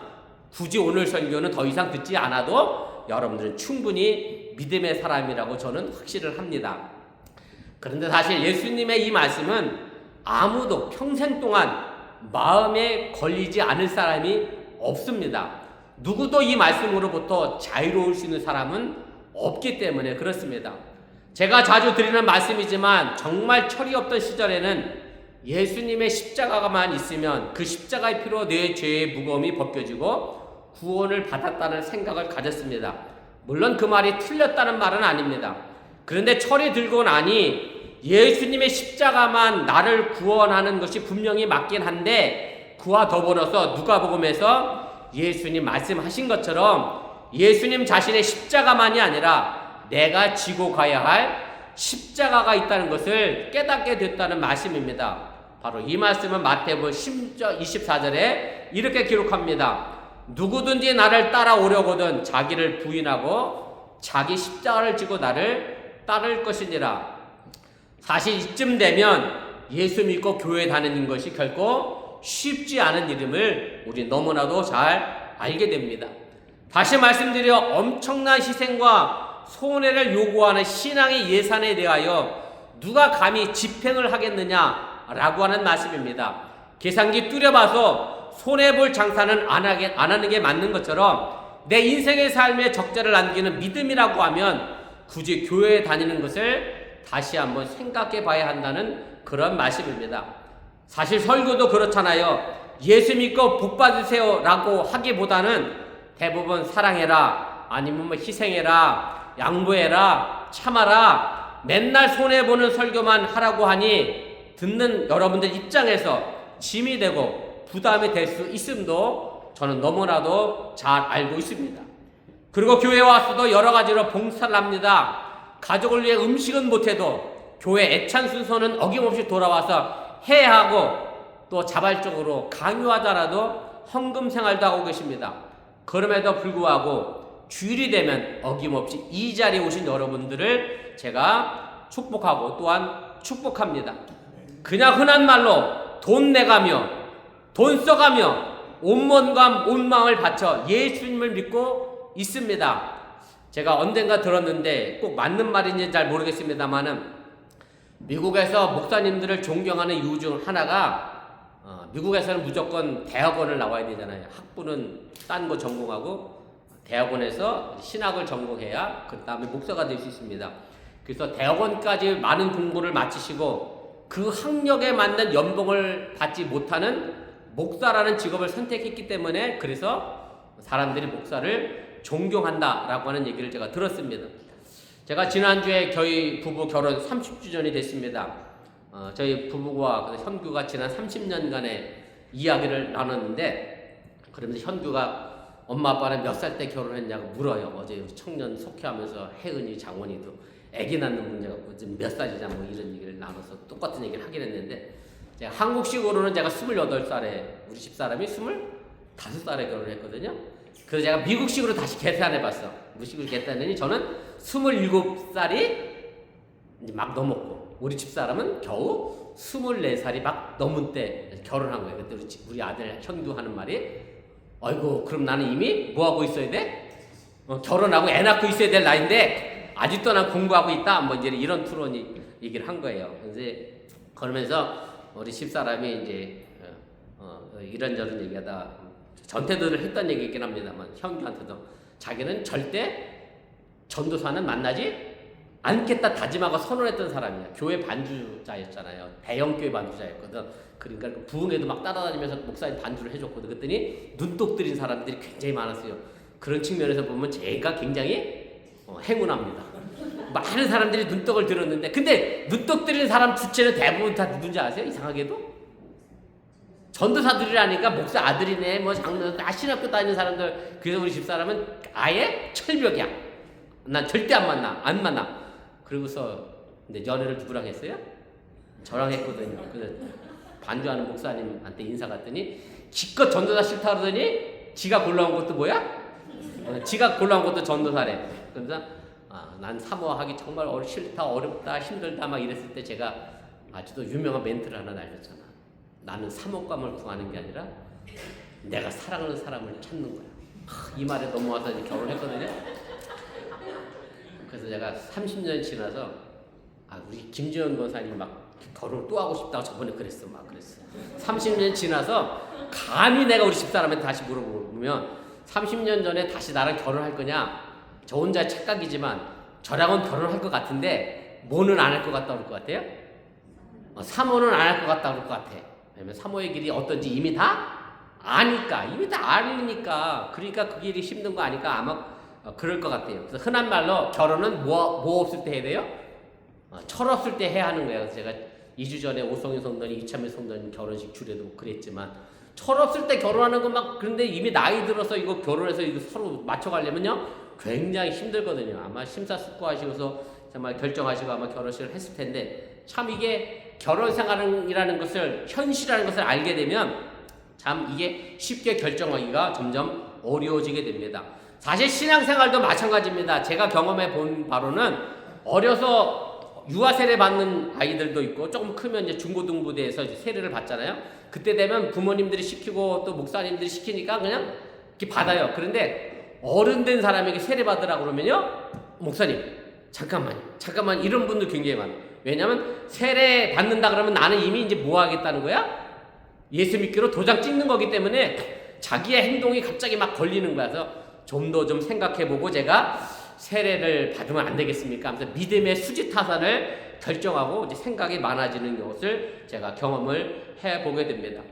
굳이 오늘 설교는 더 이상 듣지 않아도 여러분들은 충분히 믿음의 사람이라고 저는 확신을 합니다. 그런데 사실 예수님의 이 말씀은 아무도 평생 동안 마음에 걸리지 않을 사람이 없습니다. 누구도 이 말씀으로부터 자유로울 수 있는 사람은 없기 때문에 그렇습니다. 제가 자주 드리는 말씀이지만 정말 철이 없던 시절에는 예수님의 십자가만 있으면 그 십자가의 피로 내 죄의 무거움이 벗겨지고 구원을 받았다는 생각을 가졌습니다. 물론 그 말이 틀렸다는 말은 아닙니다. 그런데 철이 들고 나니 예수님의 십자가만 나를 구원하는 것이 분명히 맞긴 한데, 그와 더불어서 누가복음에서 예수님 말씀하신 것처럼 예수님 자신의 십자가만이 아니라 내가 지고 가야 할 십자가가 있다는 것을 깨닫게 됐다는 말씀입니다. 바로 이 말씀은 마태복음 10장 24절에 이렇게 기록합니다. 누구든지 나를 따라오려거든 자기를 부인하고 자기 십자가를 지고 나를 따를 것이니라. 사실 이쯤 되면 예수 믿고 교회 다니는 것이 결코 쉽지 않은 일임을 우리 너무나도 잘 알게 됩니다. 다시 말씀드려 엄청난 희생과 손해를 요구하는 신앙의 예산에 대하여 누가 감히 집행을 하겠느냐라고 하는 말씀입니다. 계산기 뚜려봐서 손해볼 장사는 안 하는 게 맞는 것처럼 내 인생의 삶에 적자를 남기는 믿음이라고 하면 굳이 교회에 다니는 것을 다시 한번 생각해 봐야 한다는 그런 말씀입니다. 사실 설교도 그렇잖아요. 예수 믿고 복 받으세요 라고 하기보다는 대부분 사랑해라, 아니면 뭐 희생해라, 양보해라, 참아라, 맨날 손해보는 설교만 하라고 하니 듣는 여러분들 입장에서 짐이 되고 부담이 될 수 있음도 저는 너무나도 잘 알고 있습니다. 그리고 교회에 와서도 여러 가지로 봉사를 합니다. 가족을 위해 음식은 못해도 교회 애찬 순서는 어김없이 돌아와서 해야 하고, 또 자발적으로 강요하더라도 헌금 생활도 하고 계십니다. 그럼에도 불구하고 주일이 되면 어김없이 이 자리에 오신 여러분들을 제가 축복하고 또한 축복합니다. 그냥 흔한 말로 돈 내가며 돈 써가며 온 몸과 온 마음을 바쳐 예수님을 믿고 있습니다. 제가 언젠가 들었는데 꼭 맞는 말인지는 잘 모르겠습니다만은, 미국에서 목사님들을 존경하는 이유 중 하나가 미국에서는 무조건 대학원을 나와야 되잖아요. 학부는 딴 거 전공하고 대학원에서 신학을 전공해야 그 다음에 목사가 될 수 있습니다. 그래서 대학원까지 많은 공부를 마치시고 그 학력에 맞는 연봉을 받지 못하는 목사라는 직업을 선택했기 때문에, 그래서 사람들이 목사를 존경한다라고 하는 얘기를 제가 들었습니다. 제가 지난주에 저희 부부 결혼 30주년이 됐습니다. 저희 부부와 현규가 지난 30년간의 이야기를 나눴는데, 그러면서 현규가 엄마 아빠는 몇 살 때 결혼했냐고 물어요. 어제 청년 속회하면서 혜은이 장원이도 아기 낳는 문제 갖고 지금 몇 살이냐 뭐 이런 얘기를 나눠서 똑같은 얘기를 하긴 했는데, 제가 한국식으로는 제가 28살에 우리 집사람이 25살에 결혼을 했거든요. 그래서 제가 미국식으로 다시 계산해봤어. 미국식으로 계산했더니 저는 27살이 이제 막 넘었고, 우리 집사람은 겨우 24살이 막 넘은 때 결혼한 거예요. 그때 우리 아들 현규 하는 말이, 아이고 그럼 나는 이미 뭐하고 있어야 돼? 결혼하고 애 낳고 있어야 될 나이인데 아직도 난 공부하고 있다. 뭐 이제 이런 투론이 얘기를 한 거예요. 그래서 그러면서 우리 집사람이 이제 이런저런 얘기하다 전태도를 했던 얘기이긴 합니다만, 현규한테도 자기는 절대 전도사는 만나지 않겠다 다짐하고 선언했던 사람이야. 교회 반주자였잖아요. 대형교회 반주자였거든. 그러니까 그 부흥회도 막 따라다니면서 목사님 반주를 해줬거든. 그랬더니 눈독 들인 사람들이 굉장히 많았어요. 그런 측면에서 보면 제가 굉장히 행운합니다. 많은 사람들이 눈독을 들었는데, 근데 눈독 들인 사람 주체는 대부분 다 누군지 아세요? 이상하게도 전도사들이라니까 목사 아들이네, 뭐 장로, 다 신학교 다니는 사람들. 그래서 우리 집사람은 아예 철벽이야. 난 절대 안 만나. 그러고서 근데 연애를 누구랑 했어요? 저랑 했거든요. 그래서 반주하는 목사님한테 인사 갔더니 기껏 전도사 싫다 그러더니 지가 골라온 것도 뭐야? 지가 골라온 것도 전도사래. 그래서 난 사모하기 정말 싫다, 어렵다, 힘들다 막 이랬을 때 제가 아주도 유명한 멘트를 하나 날렸잖아. 나는 사모감을 구하는 게 아니라 내가 사랑하는 사람을 찾는 거야. 이 말에 넘어와서 이제 결혼했거든요. 그래서 제가 30년 지나서 우리 김지현 권사님 막 결혼 또 하고 싶다고 저번에 그랬어. 30년 지나서 감히 내가 우리 집사람한테 다시 물어보면 30년 전에 다시 나랑 결혼할 거냐? 저 혼자 착각이지만 저랑은 결혼할 것 같은데 뭐는 안 할 것 같다 그럴 것 같아요? 사모는 안 할 것 같다 그럴 것 같아. 왜냐면 사모의 길이 어떤지 이미 다 아니까. 이미 다 아니니까. 그러니까 그 길이 힘든 거 아니까 아마 그럴 것 같아요. 그래서 흔한 말로 결혼은 뭐 없을 때 해야 돼요? 철 없을 때 해야 하는 거예요. 그래서 제가 2주 전에 오성희 성도님, 이참에 성도님 결혼식 주례도 그랬지만 철 없을 때 결혼하는 건 막 그런데 이미 나이 들어서 이거 결혼해서 이거 서로 맞춰가려면요 굉장히 힘들거든요. 아마 심사숙고하시고서 정말 결정하시고 아마 결혼식을 했을 텐데 참 이게 결혼 생활이라는 것을 현실이라는 것을 알게 되면 참 이게 쉽게 결정하기가 점점 어려워지게 됩니다. 사실 신앙생활도 마찬가지입니다. 제가 경험해 본 바로는 어려서 유아 세례 받는 아이들도 있고 조금 크면 이제 중고등부대에서 이제 세례를 받잖아요. 그때 되면 부모님들이 시키고 또 목사님들이 시키니까 그냥 이렇게 받아요. 그런데 어른 된 사람에게 세례 받으라고 그러면요, 목사님 잠깐만 이런 분들 굉장히 많아요. 왜냐하면 세례 받는다 그러면 나는 이미 이제 뭐 하겠다는 거야? 예수 믿기로 도장 찍는 거기 때문에 자기의 행동이 갑자기 막 걸리는 거야. 그래서 좀 더 좀 생각해보고 제가 세례를 받으면 안 되겠습니까? 하면서 믿음의 수지타산을 결정하고 이제 생각이 많아지는 것을 제가 경험을 해보게 됩니다.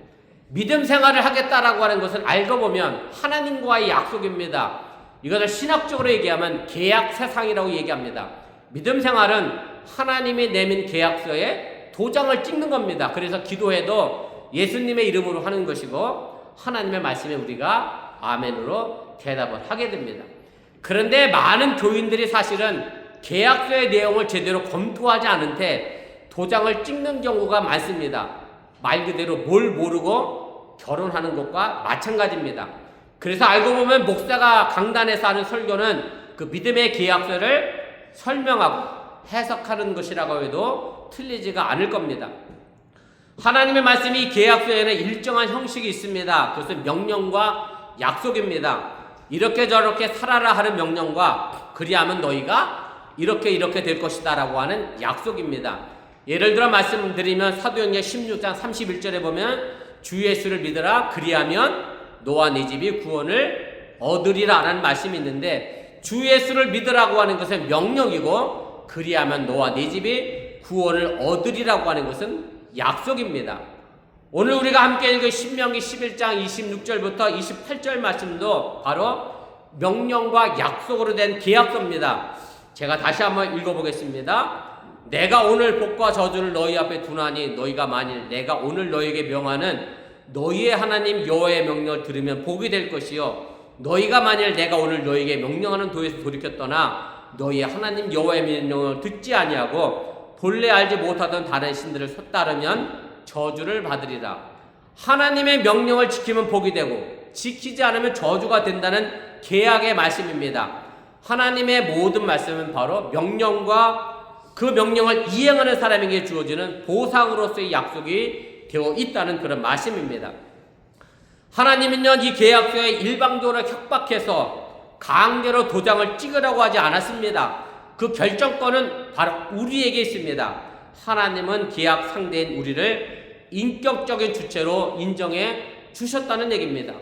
믿음 생활을 하겠다라고 하는 것을 알고 보면 하나님과의 약속입니다. 이것을 신학적으로 얘기하면 계약 세상이라고 얘기합니다. 믿음 생활은 하나님이 내민 계약서에 도장을 찍는 겁니다. 그래서 기도해도 예수님의 이름으로 하는 것이고 하나님의 말씀에 우리가 아멘으로 대답을 하게 됩니다. 그런데 많은 교인들이 사실은 계약서의 내용을 제대로 검토하지 않은 채 도장을 찍는 경우가 많습니다. 말 그대로 뭘 모르고 결혼하는 것과 마찬가지입니다. 그래서 알고 보면 목사가 강단에서 하는 설교는 그 믿음의 계약서를 설명하고 해석하는 것이라고 해도 틀리지가 않을 겁니다. 하나님의 말씀이 계약서에는 일정한 형식이 있습니다. 그것은 명령과 약속입니다. 이렇게 저렇게 살아라 하는 명령과 그리하면 너희가 이렇게 될 것이다 라고 하는 약속입니다. 예를 들어 말씀드리면 사도행전 16장 31절에 보면 주 예수를 믿으라 그리하면 너와 네 집이 구원을 얻으리라 라는 말씀이 있는데 주 예수를 믿으라고 하는 것은 명령이고 그리하면 너와 네 집이 구원을 얻으리라고 하는 것은 약속입니다. 오늘 우리가 함께 읽은 신명기 11장 26절부터 28절 말씀도 바로 명령과 약속으로 된 계약서입니다. 제가 다시 한번 읽어보겠습니다. 내가 오늘 복과 저주를 너희 앞에 두나니 너희가 만일 내가 오늘 너희에게 명하는 너희의 하나님 여호와의 명령을 들으면 복이 될 것이요 너희가 만일 내가 오늘 너희에게 명령하는 도에서 돌이켜 떠나 너희의 하나님 여호와의 명령을 듣지 아니하고 본래 알지 못하던 다른 신들을 따르면 저주를 받으리라. 하나님의 명령을 지키면 복이 되고 지키지 않으면 저주가 된다는 계약의 말씀입니다. 하나님의 모든 말씀은 바로 명령과 그 명령을 이행하는 사람에게 주어지는 보상으로서의 약속이 되어 있다는 그런 말씀입니다. 하나님은요 이 계약서에 일방적으로 협박해서 강제로 도장을 찍으라고 하지 않았습니다. 그 결정권은 바로 우리에게 있습니다. 하나님은 계약 상대인 우리를 인격적인 주체로 인정해 주셨다는 얘기입니다.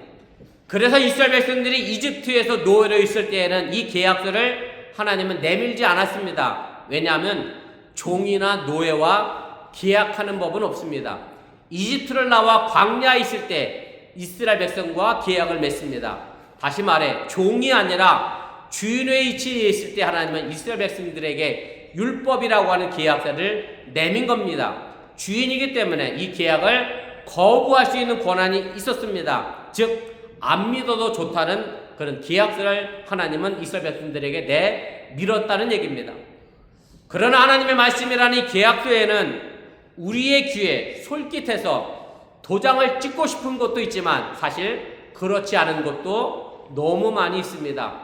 그래서 이스라엘 백성들이 이집트에서 노예로 있을 때에는 이 계약서를 하나님은 내밀지 않았습니다. 왜냐하면 종이나 노예와 계약하는 법은 없습니다. 이집트를 나와 광야에 있을 때 이스라엘 백성과 계약을 맺습니다. 다시 말해 종이 아니라 주인의 위치에 있을 때 하나님은 이스라엘 백성들에게 율법이라고 하는 계약서를 내민 겁니다. 주인이기 때문에 이 계약을 거부할 수 있는 권한이 있었습니다. 즉 안 믿어도 좋다는 그런 계약서를 하나님은 이스라엘 백성들에게 내밀었다는 얘기입니다. 그러나 하나님의 말씀이라는 이 계약서에는 우리의 귀에 솔깃해서 도장을 찍고 싶은 것도 있지만 사실 그렇지 않은 것도 너무 많이 있습니다.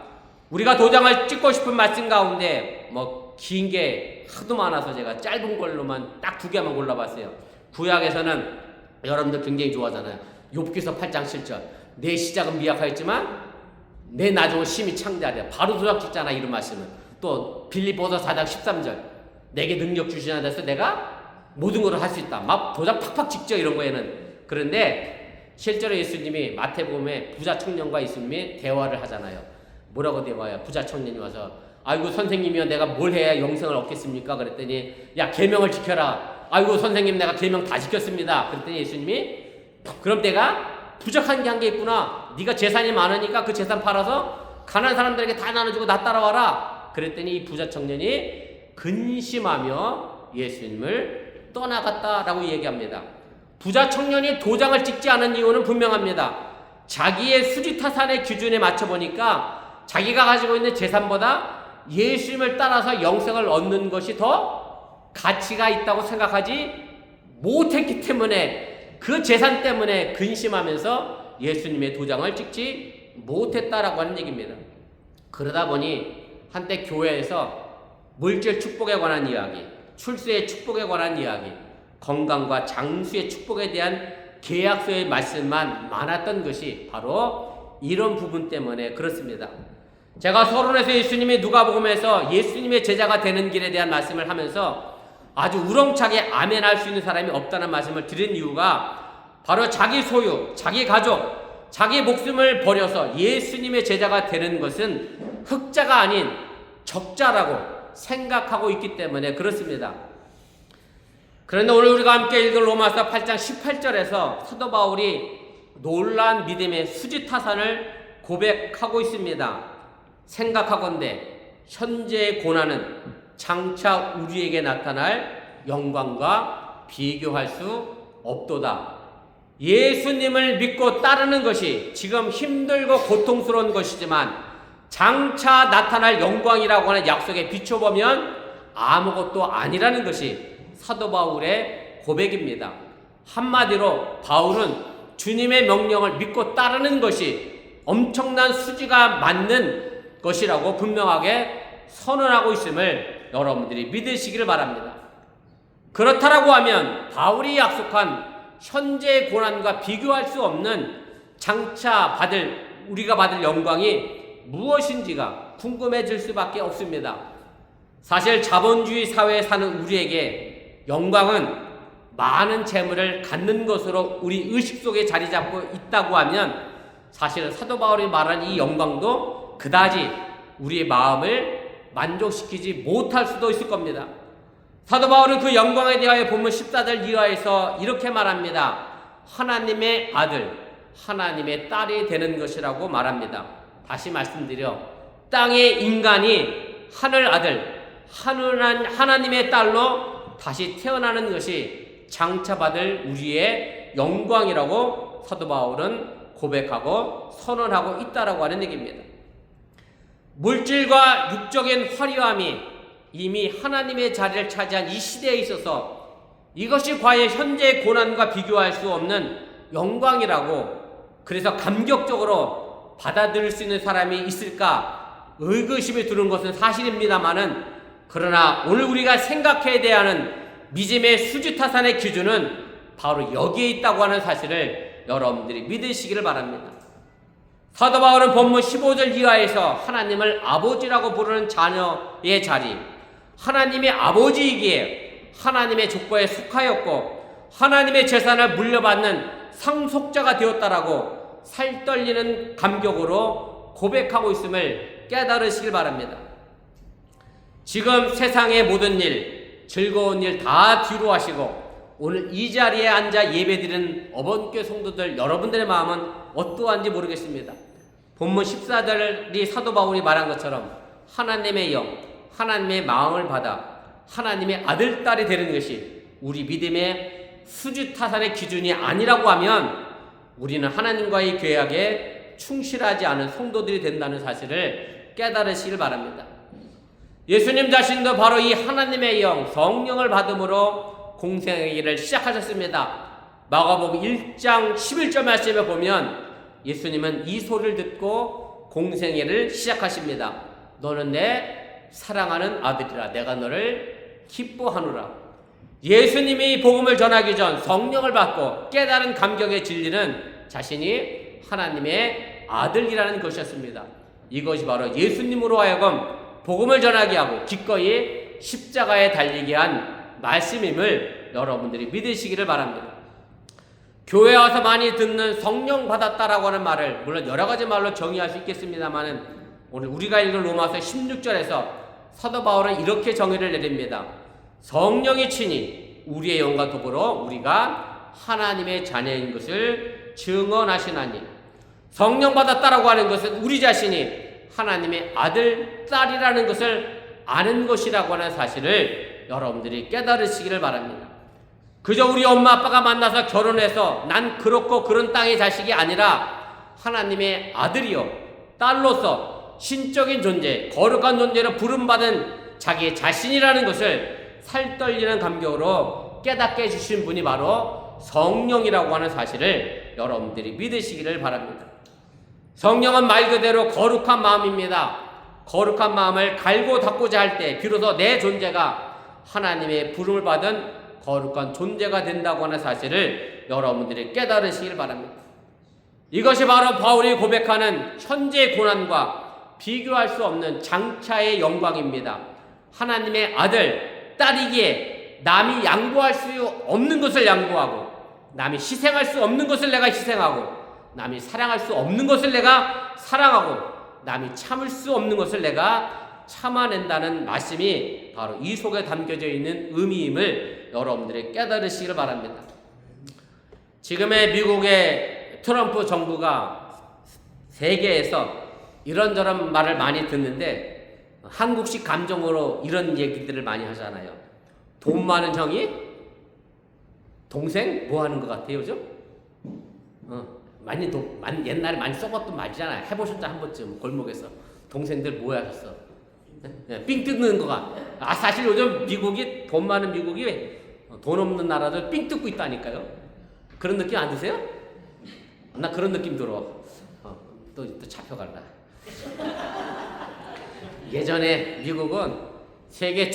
우리가 도장을 찍고 싶은 말씀 가운데 긴 게 하도 많아서 제가 짧은 걸로만 딱 2개만 골라봤어요. 구약에서는 여러분들 굉장히 좋아하잖아요. 욥기서 8장 7절 내 시작은 미약하였지만 내 나중은 심히 창대하리라. 바로 도장 찍잖아. 이런 말씀은 또 빌립보서 4장 13절 내게 능력 주시는 데서 내가 모든 것을 할 수 있다. 막 도장 팍팍 찍죠, 이런 거에는. 그런데 실제로 예수님이 마태복음에 부자 청년과 예수님이 대화를 하잖아요. 뭐라고 대화해요? 부자 청년이 와서 아이고 선생님이요, 내가 뭘 해야 영생을 얻겠습니까? 그랬더니 야, 계명을 지켜라. 아이고 선생님, 내가 계명 다 지켰습니다. 그랬더니 예수님이 그럼 내가 부족한 게 한 게 있구나. 네가 재산이 많으니까 그 재산 팔아서 가난한 사람들에게 다 나눠주고 나 따라와라. 그랬더니 이 부자 청년이 근심하며 예수님을 떠나갔다라고 얘기합니다. 부자 청년이 도장을 찍지 않은 이유는 분명합니다. 자기의 수지타산의 기준에 맞춰보니까 자기가 가지고 있는 재산보다 예수님을 따라서 영생을 얻는 것이 더 가치가 있다고 생각하지 못했기 때문에 그 재산 때문에 근심하면서 예수님의 도장을 찍지 못했다라고 하는 얘기입니다. 그러다 보니 한때 교회에서 물질 축복에 관한 이야기, 출세의 축복에 관한 이야기, 건강과 장수의 축복에 대한 계약서의 말씀만 많았던 것이 바로 이런 부분 때문에 그렇습니다. 제가 서론에서 예수님이 누가복음에서 예수님의 제자가 되는 길에 대한 말씀을 하면서 아주 우렁차게 아멘할 수 있는 사람이 없다는 말씀을 드린 이유가 바로 자기 소유, 자기 가족, 자기 목숨을 버려서 예수님의 제자가 되는 것은 흑자가 아닌 적자라고 생각하고 있기 때문에 그렇습니다. 그런데 오늘 우리가 함께 읽은 로마서 8장 18절에서 사도 바울이 놀라운 믿음의 수지타산을 고백하고 있습니다. 생각하건대 현재의 고난은 장차 우리에게 나타날 영광과 비교할 수 없도다. 예수님을 믿고 따르는 것이 지금 힘들고 고통스러운 것이지만 장차 나타날 영광이라고 하는 약속에 비춰보면 아무것도 아니라는 것이 사도 바울의 고백입니다. 한마디로 바울은 주님의 명령을 믿고 따르는 것이 엄청난 수지가 맞는 것이라고 분명하게 선언하고 있음을 여러분들이 믿으시기를 바랍니다. 그렇다라고 하면 바울이 약속한 현재의 고난과 비교할 수 없는 장차 우리가 받을 영광이 무엇인지가 궁금해질 수밖에 없습니다. 사실 자본주의 사회에 사는 우리에게 영광은 많은 재물을 갖는 것으로 우리 의식 속에 자리 잡고 있다고 하면 사실은 사도 바울이 말한 이 영광도 그다지 우리의 마음을 만족시키지 못할 수도 있을 겁니다. 사도 바울은 그 영광에 대하여 본문 14절 이하에서 이렇게 말합니다. 하나님의 아들, 하나님의 딸이 되는 것이라고 말합니다. 다시 말씀드려 땅의 인간이 하늘 아들, 하나님의 딸로 다시 태어나는 것이 장차 받을 우리의 영광이라고 사도 바울은 고백하고 선언하고 있다라고 하는 얘기입니다. 물질과 육적인 화려함이 이미 하나님의 자리를 차지한 이 시대에 있어서 이것이 과연 현재의 고난과 비교할 수 없는 영광이라고 그래서 감격적으로 받아들일 수 있는 사람이 있을까 의구심이 드는 것은 사실입니다만은 그러나 오늘 우리가 생각해야 하는 믿음의 수지타산의 기준은 바로 여기에 있다고 하는 사실을 여러분들이 믿으시기를 바랍니다. 사도 바울은 본문 15절 이하에서 하나님을 아버지라고 부르는 자녀의 자리, 하나님의 아버지이기에 하나님의 족보에 속하였고 하나님의 재산을 물려받는 상속자가 되었다라고 살떨리는 감격으로 고백하고 있음을 깨달으시길 바랍니다. 지금 세상의 모든 일, 즐거운 일 다 뒤로 하시고 오늘 이 자리에 앉아 예배드리는 어번교회 성도들 여러분들의 마음은 어떠한지 모르겠습니다. 본문 14절이 사도 바울이 말한 것처럼 하나님의 영, 하나님의 마음을 받아 하나님의 아들, 딸이 되는 것이 우리 믿음의 수지타산의 기준이 아니라고 하면 우리는 하나님과의 계약에 충실하지 않은 성도들이 된다는 사실을 깨달으시길 바랍니다. 예수님 자신도 바로 이 하나님의 영, 성령을 받음으로 공생의 일을 시작하셨습니다. 마가복음 1장 11절 말씀에 보면 예수님은 이 소리를 듣고 공생애를 시작하십니다. 너는 내 사랑하는 아들이라 내가 너를 기뻐하노라. 예수님이 복음을 전하기 전 성령을 받고 깨달은 감격의 진리는 자신이 하나님의 아들이라는 것이었습니다. 이것이 바로 예수님으로 하여금 복음을 전하게 하고 기꺼이 십자가에 달리게 한 말씀임을 여러분들이 믿으시기를 바랍니다. 교회 와서 많이 듣는 성령 받았다라고 하는 말을 물론 여러 가지 말로 정의할 수 있겠습니다만은 오늘 우리가 읽은 로마서 16절에서 사도 바울은 이렇게 정의를 내립니다. 성령이 친히 우리의 영과 더불어 우리가 하나님의 자녀인 것을 증언하시나니, 성령 받았다라고 하는 것은 우리 자신이 하나님의 아들, 딸이라는 것을 아는 것이라고 하는 사실을 여러분들이 깨달으시기를 바랍니다. 그저 우리 엄마 아빠가 만나서 결혼해서 난 그렇고 그런 땅의 자식이 아니라 하나님의 아들이요 딸로서 신적인 존재, 거룩한 존재로 부름받은 자기의 자신이라는 것을 살떨리는 감격으로 깨닫게 해주신 분이 바로 성령이라고 하는 사실을 여러분들이 믿으시기를 바랍니다. 성령은 말 그대로 거룩한 마음입니다. 거룩한 마음을 갈고 닦고자 할 때 비로소 내 존재가 하나님의 부름을 받은 거룩한 존재가 된다고 하는 사실을 여러분들이 깨달으시길 바랍니다. 이것이 바로 바울이 고백하는 현재의 고난과 비교할 수 없는 장차의 영광입니다. 하나님의 아들, 딸이기에 남이 양보할 수 없는 것을 양보하고, 남이 희생할 수 없는 것을 내가 희생하고, 남이 사랑할 수 없는 것을 내가 사랑하고, 남이 참을 수 없는 것을 내가 참아낸다는 말씀이 바로 이 속에 담겨져 있는 의미임을 여러분들이 깨달으시길 바랍니다. 지금의 미국의 트럼프 정부가 세계에서 이런저런 말을 많이 듣는데 한국식 감정으로 이런 얘기들을 많이 하잖아요. 돈 많은 형이 동생 뭐 하는 것 같아요, 요즘? 옛날에 많이 써봤던 말이잖아요. 해보셨죠, 한 번쯤 골목에서 동생들 뭐 하셨어? 삥 뜯는 거가. 사실 요즘 미국이 돈 많은 미국이 돈 없는 나라들 삥 뜯고 있다니까요. 그런 느낌 안 드세요? 나 그런 느낌 들어. 또 잡혀갈라. 예전에 미국은 세계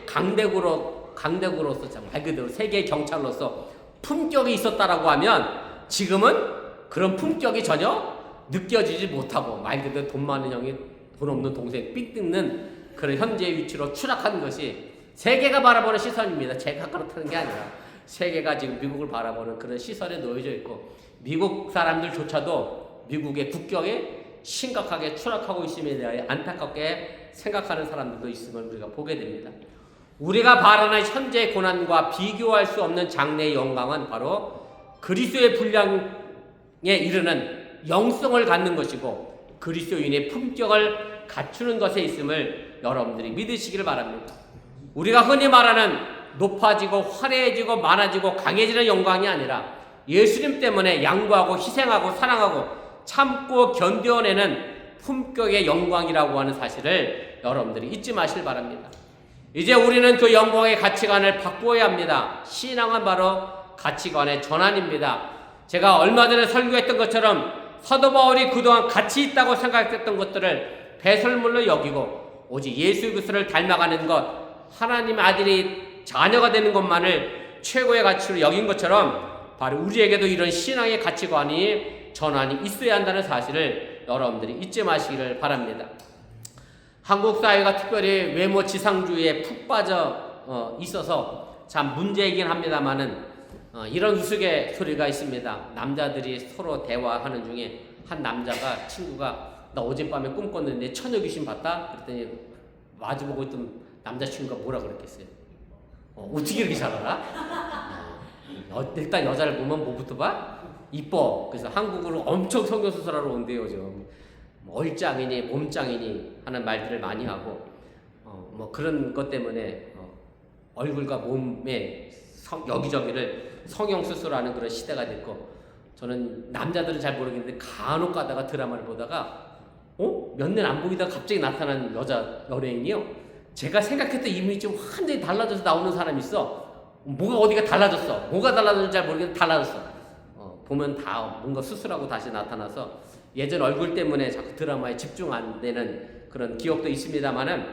강대국으로서 말 그대로 세계 경찰로서 품격이 있었다라고 하면 지금은 그런 품격이 전혀 느껴지지 못하고 말 그대로 돈 많은 형이 돈 없는 동생 삥 뜯는 그런 현재의 위치로 추락한 것이 세계가 바라보는 시선입니다. 제가 그렇다는 게 아니라 세계가 지금 미국을 바라보는 그런 시선에 놓여져 있고 미국 사람들조차도 미국의 국격에 심각하게 추락하고 있음에 대하여 안타깝게 생각하는 사람들도 있음을 우리가 보게 됩니다. 우리가 바라는 현재의 고난과 비교할 수 없는 장래의 영광은 바로 그리스도의 분량에 이르는 영성을 갖는 것이고 그리스도인의 품격을 갖추는 것에 있음을 여러분들이 믿으시기를 바랍니다. 우리가 흔히 말하는 높아지고 화려해지고 많아지고 강해지는 영광이 아니라 예수님 때문에 양보하고 희생하고 사랑하고 참고 견뎌내는 품격의 영광이라고 하는 사실을 여러분들이 잊지 마시길 바랍니다. 이제 우리는 그 영광의 가치관을 바꾸어야 합니다. 신앙은 바로 가치관의 전환입니다. 제가 얼마 전에 설교했던 것처럼 사도 바울이 그동안 가치 있다고 생각했던 것들을 배설물로 여기고 오직 예수 그리스도를 닮아가는 것, 하나님의 아들이 자녀가 되는 것만을 최고의 가치로 여긴 것처럼 바로 우리에게도 이런 신앙의 가치관이 전환이 있어야 한다는 사실을 여러분들이 잊지 마시기를 바랍니다. 한국 사회가 특별히 외모 지상주의에 푹 빠져 있어서 참 문제이긴 합니다만은 이런 우스갯소리가 있습니다. 남자들이 서로 대화하는 중에 한 남자가 친구가 나 어젯밤에 꿈꿨는데 처녀 귀신 봤다? 그랬더니 마주보고 있던 남자친구가 뭐라 그랬겠어요? 어떻게 이렇게 잘 알아? 일단 여자를 보면 뭐부터 봐? 이뻐. 그래서 한국으로 엄청 성형수술하러 온대요. 좀 얼짱이니 몸짱이니 하는 말들을 많이 하고 뭐 그런 것 때문에 얼굴과 몸의 여기저기를 성형수술하는 그런 시대가 됐고 저는 남자들은 잘 모르겠는데 간혹 가다가 드라마를 보다가 몇 년 안 보이다가 갑자기 나타난 여자 연예인이요. 제가 생각했던 이미지 완전히 달라져서 나오는 사람이 있어. 뭐가 어디가 달라졌어. 뭐가 달라졌는지 잘 모르겠는데 달라졌어. 보면 다 뭔가 수술하고 다시 나타나서 예전 얼굴 때문에 자꾸 드라마에 집중 안 되는 그런 기억도 있습니다만은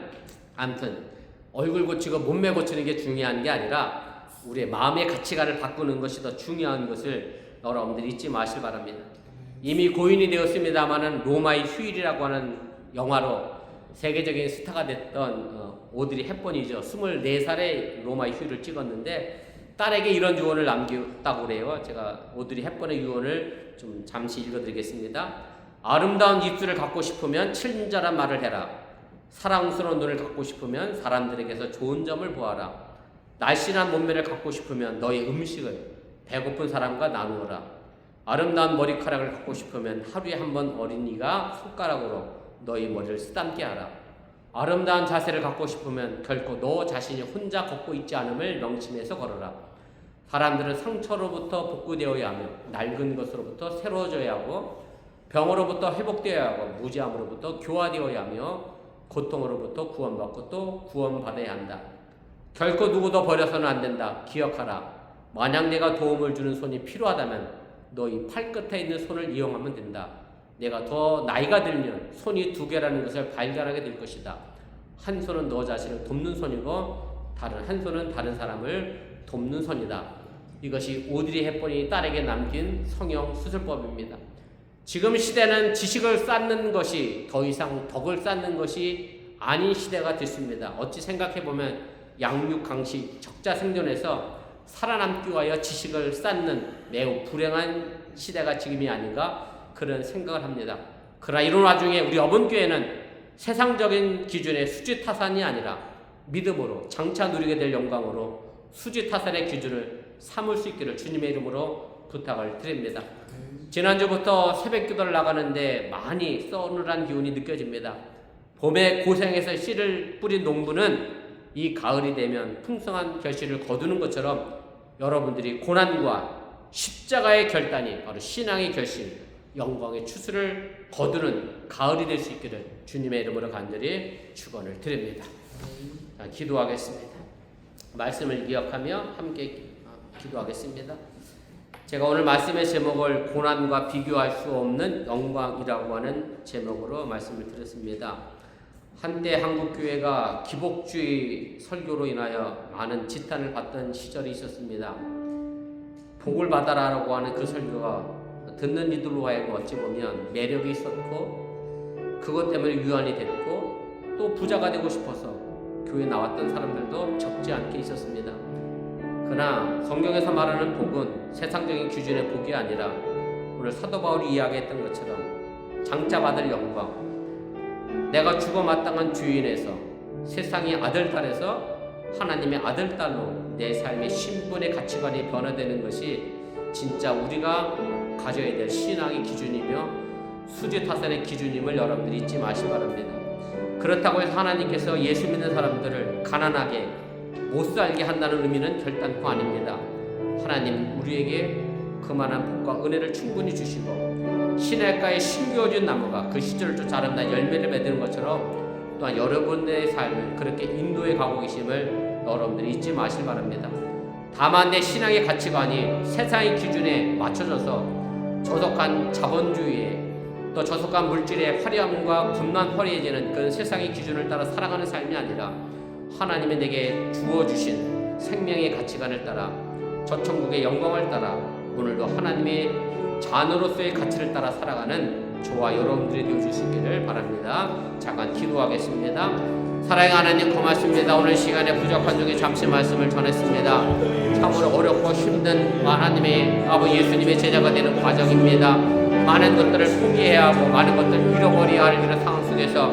아무튼 얼굴 고치고 몸매 고치는 게 중요한 게 아니라 우리의 마음의 가치관을 바꾸는 것이 더 중요한 것을 여러분들이 잊지 마시길 바랍니다. 이미 고인이 되었습니다만은 로마의 휴일이라고 하는 영화로 세계적인 스타가 됐던 오드리 헵번이죠. 24살에 로마의 휴일을 찍었는데 딸에게 이런 유언을 남겼다고 그래요. 제가 오드리 헵번의 유언을 좀 잠시 읽어드리겠습니다. 아름다운 입술을 갖고 싶으면 친절한 말을 해라. 사랑스러운 눈을 갖고 싶으면 사람들에게서 좋은 점을 보아라. 날씬한 몸매를 갖고 싶으면 너의 음식을 배고픈 사람과 나누어라. 아름다운 머리카락을 갖고 싶으면 하루에 한 번 어린이가 손가락으로 너희 머리를 쓰담게 하라. 아름다운 자세를 갖고 싶으면 결코 너 자신이 혼자 걷고 있지 않음을 명심해서 걸어라. 사람들은 상처로부터 복구되어야 하며 낡은 것으로부터 새로워져야 하고 병으로부터 회복되어야 하고 무지함으로부터 교화되어야 하며 고통으로부터 구원받고 또 구원받아야 한다. 결코 누구도 버려서는 안 된다. 기억하라. 만약 내가 도움을 주는 손이 필요하다면 너희 팔끝에 있는 손을 이용하면 된다. 내가 더 나이가 들면 손이 2개라는 것을 발견하게 될 것이다. 한 손은 너 자신을 돕는 손이고 한 손은 다른 사람을 돕는 손이다. 이것이 오드리 헵번이 딸에게 남긴 성형 수술법입니다. 지금 시대는 지식을 쌓는 것이 더 이상 덕을 쌓는 것이 아닌 시대가 됐습니다. 어찌 생각해보면 양육강식 적자생존에서 살아남기 위하여 지식을 쌓는 매우 불행한 시대가 지금이 아닌가 그런 생각을 합니다. 그러나 이런 와중에 우리 어본교회는 세상적인 기준의 수지타산이 아니라 믿음으로 장차 누리게 될 영광으로 수지타산의 기준을 삼을 수 있기를 주님의 이름으로 부탁을 드립니다. 지난주부터 새벽 기도를 나가는데 많이 서늘한 기운이 느껴집니다. 봄에 고생해서 씨를 뿌린 농부는 이 가을이 되면 풍성한 결실을 거두는 것처럼 여러분들이 고난과 십자가의 결단이 바로 신앙의 결실, 영광의 추수를 거두는 가을이 될 수 있기를 주님의 이름으로 간절히 축원을 드립니다. 자, 기도하겠습니다. 말씀을 기억하며 함께 기도하겠습니다. 제가 오늘 말씀의 제목을 고난과 비교할 수 없는 영광이라고 하는 제목으로 말씀을 드렸습니다. 한때 한국교회가 기복주의 설교로 인하여 많은 지탄을 받던 시절이 있었습니다. 복을 받아라라고 하는 그 설교가 듣는 이들로 하여금 어찌 보면 매력이 있었고 그것 때문에 유한이 됐고 또 부자가 되고 싶어서 교회에 나왔던 사람들도 적지 않게 있었습니다. 그러나 성경에서 말하는 복은 세상적인 기준의 복이 아니라 오늘 사도 바울이 이야기했던 것처럼 장차 받을 영광, 내가 죽어 마땅한 주인에서 세상의 아들딸에서 하나님의 아들딸로 내 삶의 신분의 가치관이 변화되는 것이 진짜 우리가 가져야 될 신앙의 기준이며 수지타산의 기준임을 여러분들이 잊지 마시기 바랍니다. 그렇다고 해서 하나님께서 예수 믿는 사람들을 가난하게 못 살게 한다는 의미는 결단코 아닙니다. 하나님 우리에게 그만한 복과 은혜를 충분히 주시고 시냇가에 심겨진 나무가 그 시절을 쫓아 아름다운 열매를 맺는 것처럼 또한 여러분들의 삶을 그렇게 인도해 가고 계심을 여러분들이 잊지 마시기 바랍니다. 다만 내 신앙의 가치관이 세상의 기준에 맞춰져서 저속한 자본주의에 또 저속한 물질의 화려함과 겁난 화려해지는 그 세상의 기준을 따라 살아가는 삶이 아니라 하나님이 내게 주어주신 생명의 가치관을 따라 저 천국의 영광을 따라 오늘도 하나님의 자녀로서의 가치를 따라 살아가는 저와 여러분들이 되어주시기를 바랍니다. 잠깐 기도하겠습니다. 사랑의 하나님 고맙습니다. 오늘 시간에 부족한 중에 잠시 말씀을 전했습니다. 참으로 어렵고 힘든 하나님의 아버지 예수님의 제자가 되는 과정입니다. 많은 것들을 포기해야 하고 많은 것들을 잃어버려야 할 이런 상황 속에서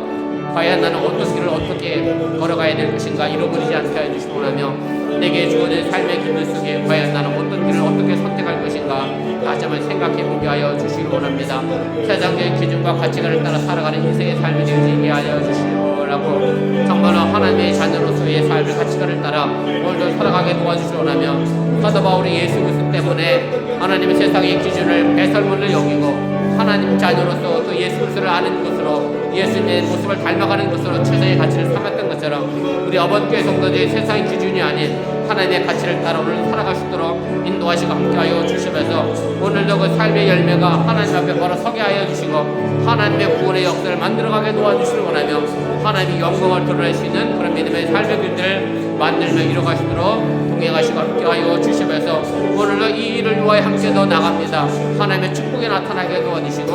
과연 나는 어떤 길을 어떻게 걸어가야 될 것인가 잃어버리지 않게 해주시고 원하며 내게 주어진 삶의 기준 속에 과연 나는 어떤 길을 어떻게 선택할 것인가 다시 한번 생각해보게 하여 주시기 원합니다. 세상적인 기준과 가치관을 따라 살아가는 인생의 삶을 되게 하여 주시라고 정말로 하나님의 자녀로서의 삶의 가치관을 따라 오늘도 살아가게 도와주시기 원하며 사도 바울이 예수 그리스도 때문에 하나님의 세상의 기준을 배설물로 여기고 하나님 자녀로서 또 예수 그리스도를 아는 것으로 예수님의 모습을 닮아가는 것으로 최선의 가치를 삼았던 것처럼 우리 어번교회 성도들의 세상의 기준이 아닌 하나님의 가치를 따라 오늘 살아갈 수 있도록 인도하시고 함께하여 주시면서 오늘도 그 삶의 열매가 하나님 앞에 바로 서게 하여 주시고 하나님의 구원의 역사를 만들어가게 도와주시길 원하며 하나님의 영광을 드러낼 수 있는 그런 믿음의 삶의 길들을 만들며 이뤄가시도록 동행하시고 함께하여 주시면서 오늘도 이 일을 위하여 함께 더 나갑니다. 하나님의 축복이 나타나게 도와주시고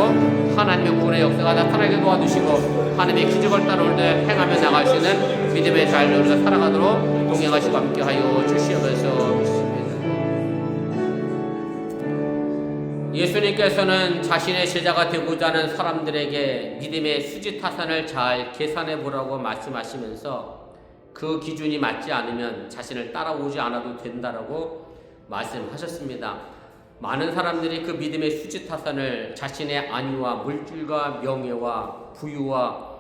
하나님의 구원의 역사가 나타나게 도와주시고 하나님의 기적을 따라 오늘도 행하며 나가시는 믿음의 자녀로서 살아가도록 동행하시고 함께하여 주시면서 예수님께서는 자신의 제자가 되고자 하는 사람들에게 믿음의 수지타산을 잘 계산해 보라고 말씀하시면서 그 기준이 맞지 않으면 자신을 따라오지 않아도 된다라고 말씀하셨습니다. 많은 사람들이 그 믿음의 수지타산을 자신의 안위와 물질과 명예와 부유와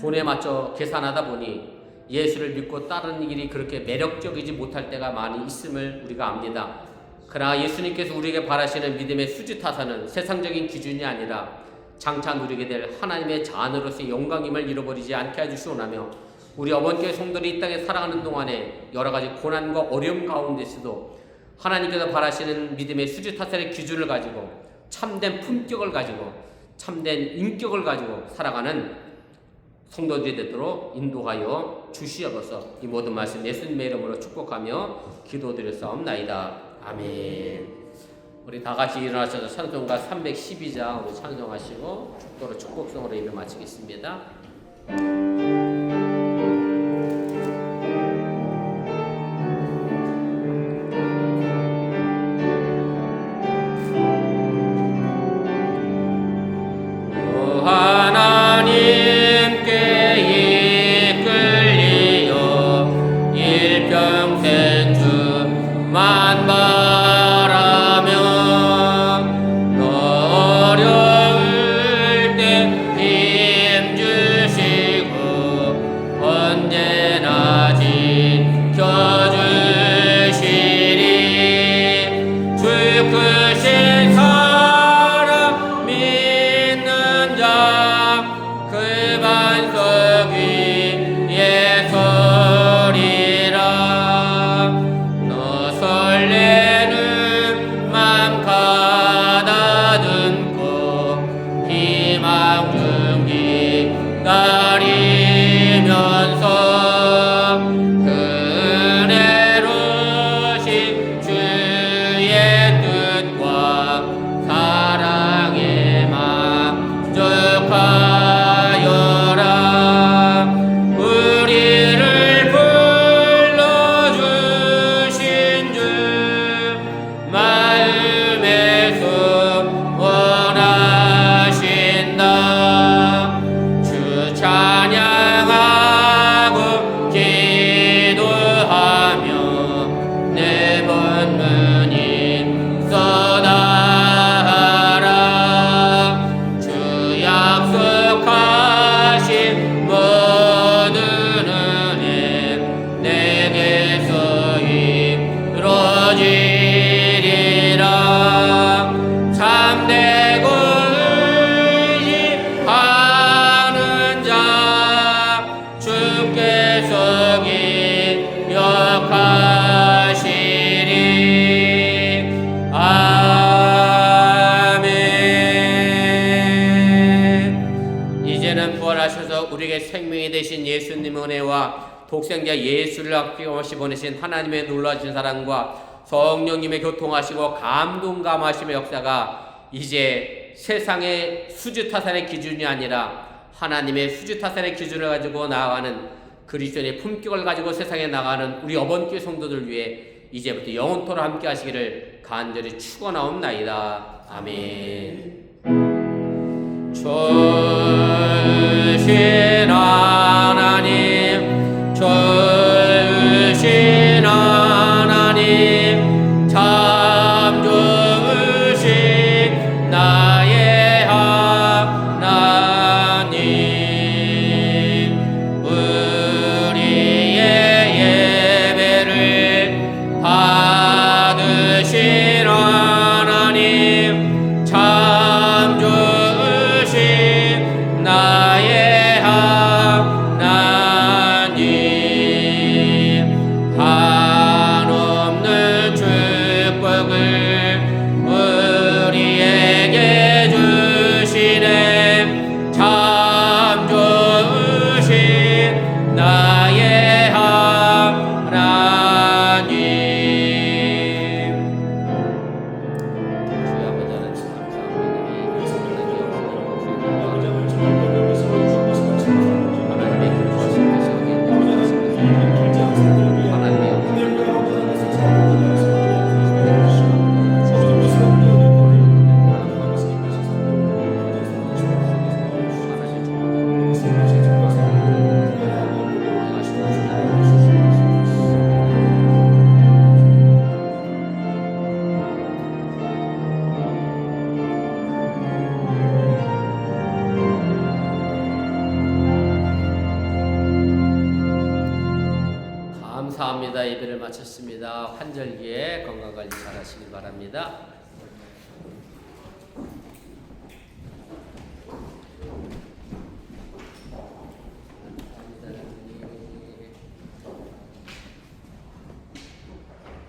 돈에 맞춰 계산하다 보니 예수를 믿고 따르는 길이 그렇게 매력적이지 못할 때가 많이 있음을 우리가 압니다. 그러나 예수님께서 우리에게 바라시는 믿음의 수지타산은 세상적인 기준이 아니라 장차 누리게 될 하나님의 자녀로서의 영광임을 잃어버리지 않게 해주시오나며 우리 어머니교회 성도들이 이 땅에 살아가는 동안에 여러 가지 고난과 어려움 가운데서도 하나님께서 바라시는 믿음의 수지타산의 기준을 가지고 참된 품격을 가지고 참된 인격을 가지고 살아가는 성도들이 되도록 인도하여 주시옵소서. 이 모든 말씀 예수님의 이름으로 축복하며 기도드렸사옵나이다. 아멘. 우리 다 같이 일어나셔서 찬송가 312장 우리 찬송하시고 축도로 축복성으로 예배 마치겠습니다. 우리에게 생명이 되신 예수님의 은혜와 독생자 예수를 아낌없이 보내신 하나님의 놀라신 사랑과 성령님의 교통하시고 감동감하심의 역사가 이제 세상의 수지타산의 기준이 아니라 하나님의 수지타산의 기준을 가지고 나아가는 그리스도의 품격을 가지고 세상에 나가는 우리 어번교회 성도들 위해 이제부터 영원토록 함께 하시기를 간절히 축원하옵나이다. 아멘. 주신 하나님, 주신 하나님, 참 좋으신 나의 하나님, 우리의 예배를 받으신 하나님, 참 좋으신 나의 하나님, 감사합니다. 예배를 마쳤습니다. 환절기에 건강관리 잘 하시길 바랍니다.